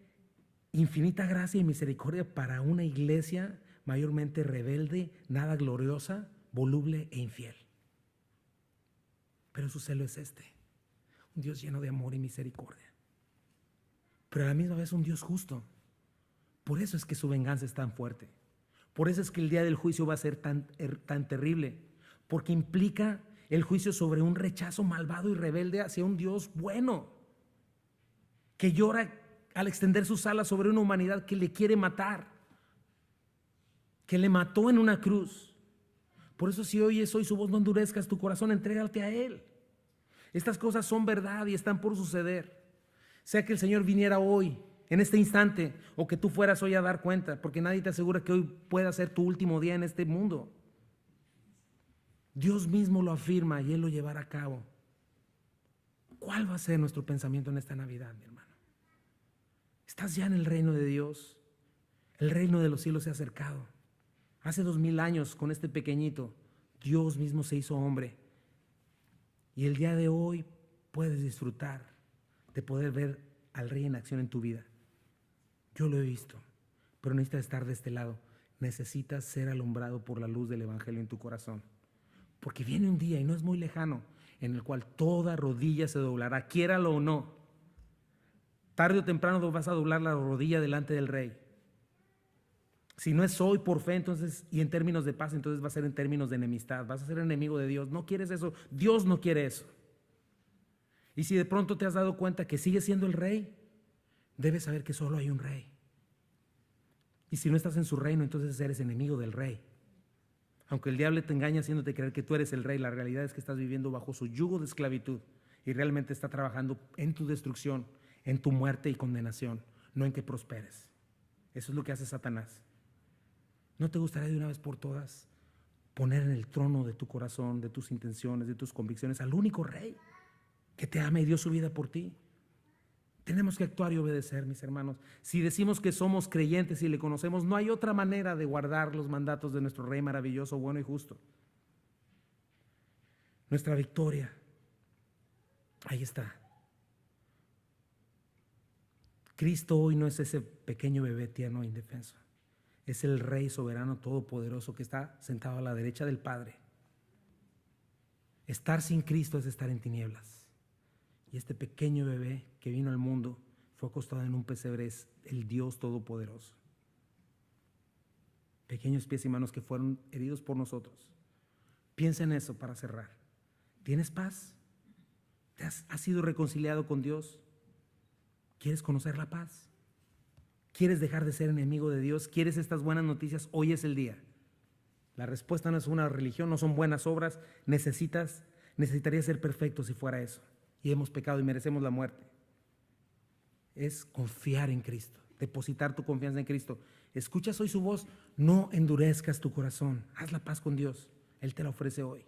infinita gracia y misericordia para una iglesia mayormente rebelde, nada gloriosa, voluble e infiel. Pero su celo es este, un Dios lleno de amor y misericordia, pero a la misma vez un Dios justo. Por eso es que su venganza es tan fuerte. Por eso es que el día del juicio va a ser tan terrible, porque implica el juicio sobre un rechazo malvado y rebelde hacia un Dios bueno, que llora al extender sus alas sobre una humanidad que le quiere matar, que le mató en una cruz. Por eso si oyes hoy su voz, no endurezcas tu corazón, entrégate a Él. Estas cosas son verdad y están por suceder. Sea que el Señor viniera hoy, en este instante, o que tú fueras hoy a dar cuenta, porque nadie te asegura que hoy pueda ser tu último día en este mundo. Dios mismo lo afirma y Él lo llevará a cabo. ¿Cuál va a ser nuestro pensamiento en esta Navidad, mi hermano? Estás ya en el reino de Dios. El reino de los cielos se ha acercado. Hace 2000 años, con este pequeñito, Dios mismo se hizo hombre. Y el día de hoy puedes disfrutar de poder ver al Rey en acción en tu vida. Yo lo he visto, pero necesitas estar de este lado. Necesitas ser alumbrado por la luz del Evangelio en tu corazón. Porque viene un día, y no es muy lejano, en el cual toda rodilla se doblará, quiéralo o no. Tarde o temprano vas a doblar la rodilla delante del Rey. Si no es hoy por fe, entonces, y en términos de paz, entonces va a ser en términos de enemistad. Vas a ser enemigo de Dios. No quieres eso. Dios no quiere eso. Y si de pronto te has dado cuenta que sigue siendo el Rey, debes saber que solo hay un Rey. Y si no estás en su reino, entonces eres enemigo del Rey. Aunque el diablo te engaña haciéndote creer que tú eres el Rey, la realidad es que estás viviendo bajo su yugo de esclavitud y realmente está trabajando en tu destrucción, en tu muerte y condenación, no en que prosperes. Eso es lo que hace Satanás. ¿No te gustaría de una vez por todas poner en el trono de tu corazón, de tus intenciones, de tus convicciones al único Rey que te ama y dio su vida por ti? Tenemos que actuar y obedecer, mis hermanos. Si decimos que somos creyentes y le conocemos, no hay otra manera de guardar los mandatos de nuestro Rey maravilloso, bueno y justo. Nuestra victoria, ahí está. Cristo hoy no es ese pequeño bebé tierno e indefenso. Es el Rey soberano todopoderoso que está sentado a la derecha del Padre. Estar sin Cristo es estar en tinieblas. Y este pequeño bebé que vino al mundo fue acostado en un pesebre, es el Dios todopoderoso. Pequeños pies y manos que fueron heridos por nosotros. Piensa en eso para cerrar. ¿Tienes paz? ¿Has sido reconciliado con Dios? ¿Quieres conocer la paz? ¿Quieres dejar de ser enemigo de Dios? ¿Quieres estas buenas noticias? Hoy es el día. La respuesta no es una religión, no son buenas obras. Necesitaría ser perfecto si fuera eso. Y hemos pecado y merecemos la muerte. Es confiar en Cristo, depositar tu confianza en Cristo. ¿Escuchas hoy su voz? No endurezcas tu corazón. Haz la paz con Dios. Él te la ofrece hoy.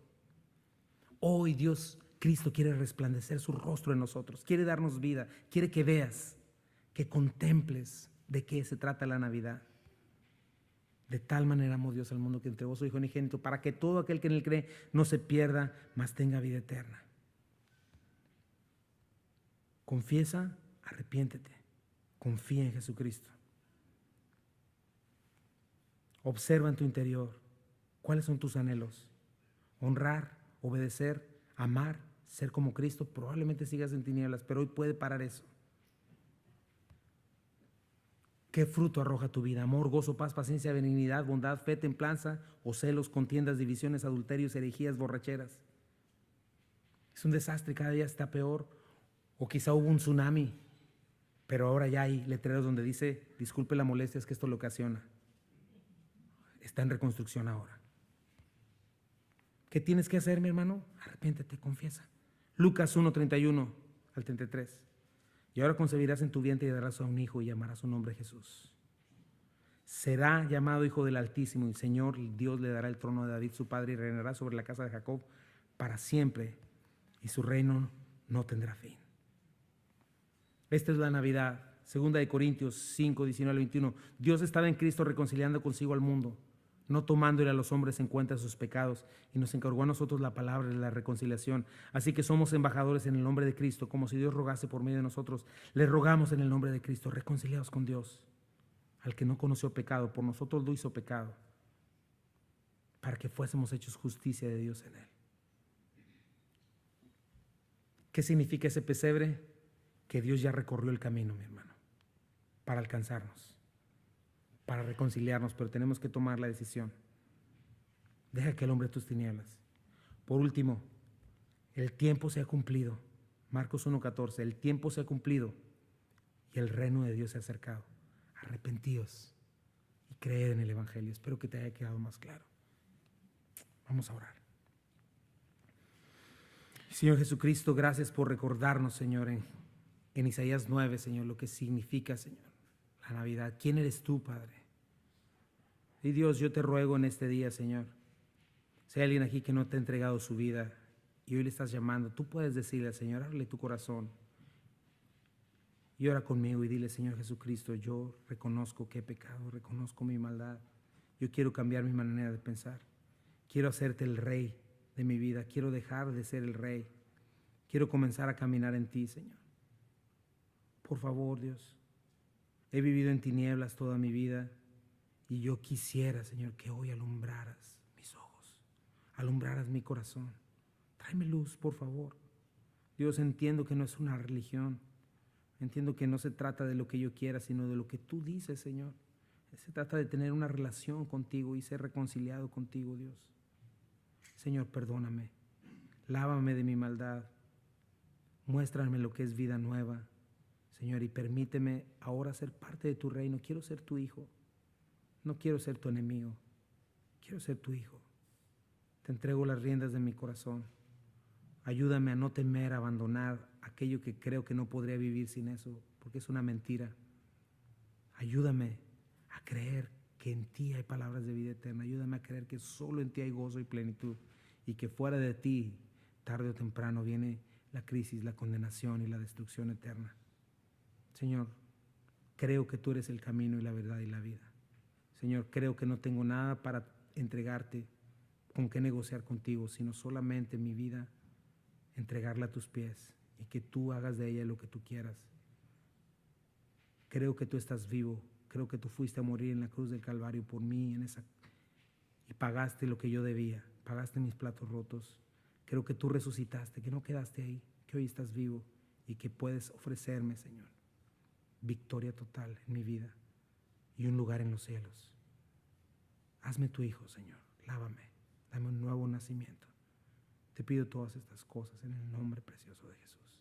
Hoy Dios, Cristo quiere resplandecer su rostro en nosotros. Quiere darnos vida. Quiere que veas, que contemples de qué se trata la Navidad. De tal manera amó Dios al mundo que entregó a su Hijo unigénito para que todo aquel que en él cree no se pierda, mas tenga vida eterna. Confiesa, arrepiéntete, confía en Jesucristo. Observa en tu interior cuáles son tus anhelos. Honrar, obedecer, amar, ser como Cristo. Probablemente sigas en tinieblas, pero hoy puede parar eso. ¿Qué fruto arroja tu vida? Amor, gozo, paz, paciencia, benignidad, bondad, fe, templanza o celos, contiendas, divisiones, adulterios, herejías, borracheras. Es un desastre, cada día está peor. O quizá hubo un tsunami, pero ahora ya hay letreros donde dice, disculpe la molestia, es que esto lo ocasiona. Está en reconstrucción ahora. ¿Qué tienes que hacer, mi hermano? Arrepiéntete, confiesa. Lucas 1:31 al 33. Y ahora concebirás en tu vientre y darás a un hijo y llamarás su nombre Jesús. Será llamado Hijo del Altísimo y el Señor Dios le dará el trono de David su padre y reinará sobre la casa de Jacob para siempre y su reino no tendrá fin. Esta es la Navidad. 2 Corintios 5:19-21. Dios estaba en Cristo reconciliando consigo al mundo, no tomándole a los hombres en cuenta sus pecados, y nos encargó a nosotros la palabra de la reconciliación. Así que somos embajadores en el nombre de Cristo, como si Dios rogase por medio de nosotros. Le rogamos en el nombre de Cristo, reconciliados con Dios. Al que no conoció pecado, por nosotros lo hizo pecado, para que fuésemos hechos justicia de Dios en él. ¿Qué significa ese pesebre? Que Dios ya recorrió el camino, mi hermano, para alcanzarnos, para reconciliarnos, pero tenemos que tomar la decisión. Deja que el hombre tus tinieblas. Por último, el tiempo se ha cumplido. Marcos 1:14, el tiempo se ha cumplido y el reino de Dios se ha acercado. Arrepentíos y creed en el Evangelio. Espero que te haya quedado más claro. Vamos a orar. Señor Jesucristo, gracias por recordarnos, Señor, en Isaías 9, Señor, lo que significa, Señor, la Navidad. ¿Quién eres tú, Padre? Y Dios, yo te ruego en este día, Señor, si hay alguien aquí que no te ha entregado su vida y hoy le estás llamando, tú puedes decirle al Señor, ábrele tu corazón y ora conmigo y dile, Señor Jesucristo, yo reconozco que he pecado, reconozco mi maldad, yo quiero cambiar mi manera de pensar, quiero hacerte el Rey de mi vida, quiero dejar de ser el Rey, quiero comenzar a caminar en ti, Señor. Por favor, Dios, he vivido en tinieblas toda mi vida y yo quisiera, Señor, que hoy alumbraras mis ojos, alumbraras mi corazón. Tráeme luz, por favor. Dios, entiendo que no es una religión, entiendo que no se trata de lo que yo quiera, sino de lo que tú dices, Señor. Se trata de tener una relación contigo y ser reconciliado contigo, Dios. Señor, perdóname, lávame de mi maldad, muéstrame lo que es vida nueva, Señor, y permíteme ahora ser parte de tu reino. Quiero ser tu hijo, no quiero ser tu enemigo, quiero ser tu hijo. Te entrego las riendas de mi corazón. Ayúdame a no temer, a abandonar aquello que creo que no podría vivir sin eso, porque es una mentira. Ayúdame a creer que en ti hay palabras de vida eterna. Ayúdame a creer que solo en ti hay gozo y plenitud y que fuera de ti, tarde o temprano, viene la crisis, la condenación y la destrucción eterna. Señor, creo que tú eres el camino y la verdad y la vida. Señor, creo que no tengo nada para entregarte, con qué negociar contigo, sino solamente mi vida, entregarla a tus pies y que tú hagas de ella lo que tú quieras. Creo que tú estás vivo, Creo que tú fuiste a morir en la cruz del Calvario por mí y pagaste lo que yo debía, pagaste mis platos rotos. Creo que tú resucitaste, que no quedaste ahí, que hoy estás vivo y que puedes ofrecerme, Señor, victoria total en mi vida y un lugar en los cielos. Hazme tu hijo, Señor, lávame, dame un nuevo nacimiento. Te pido todas estas cosas en el nombre precioso de Jesús.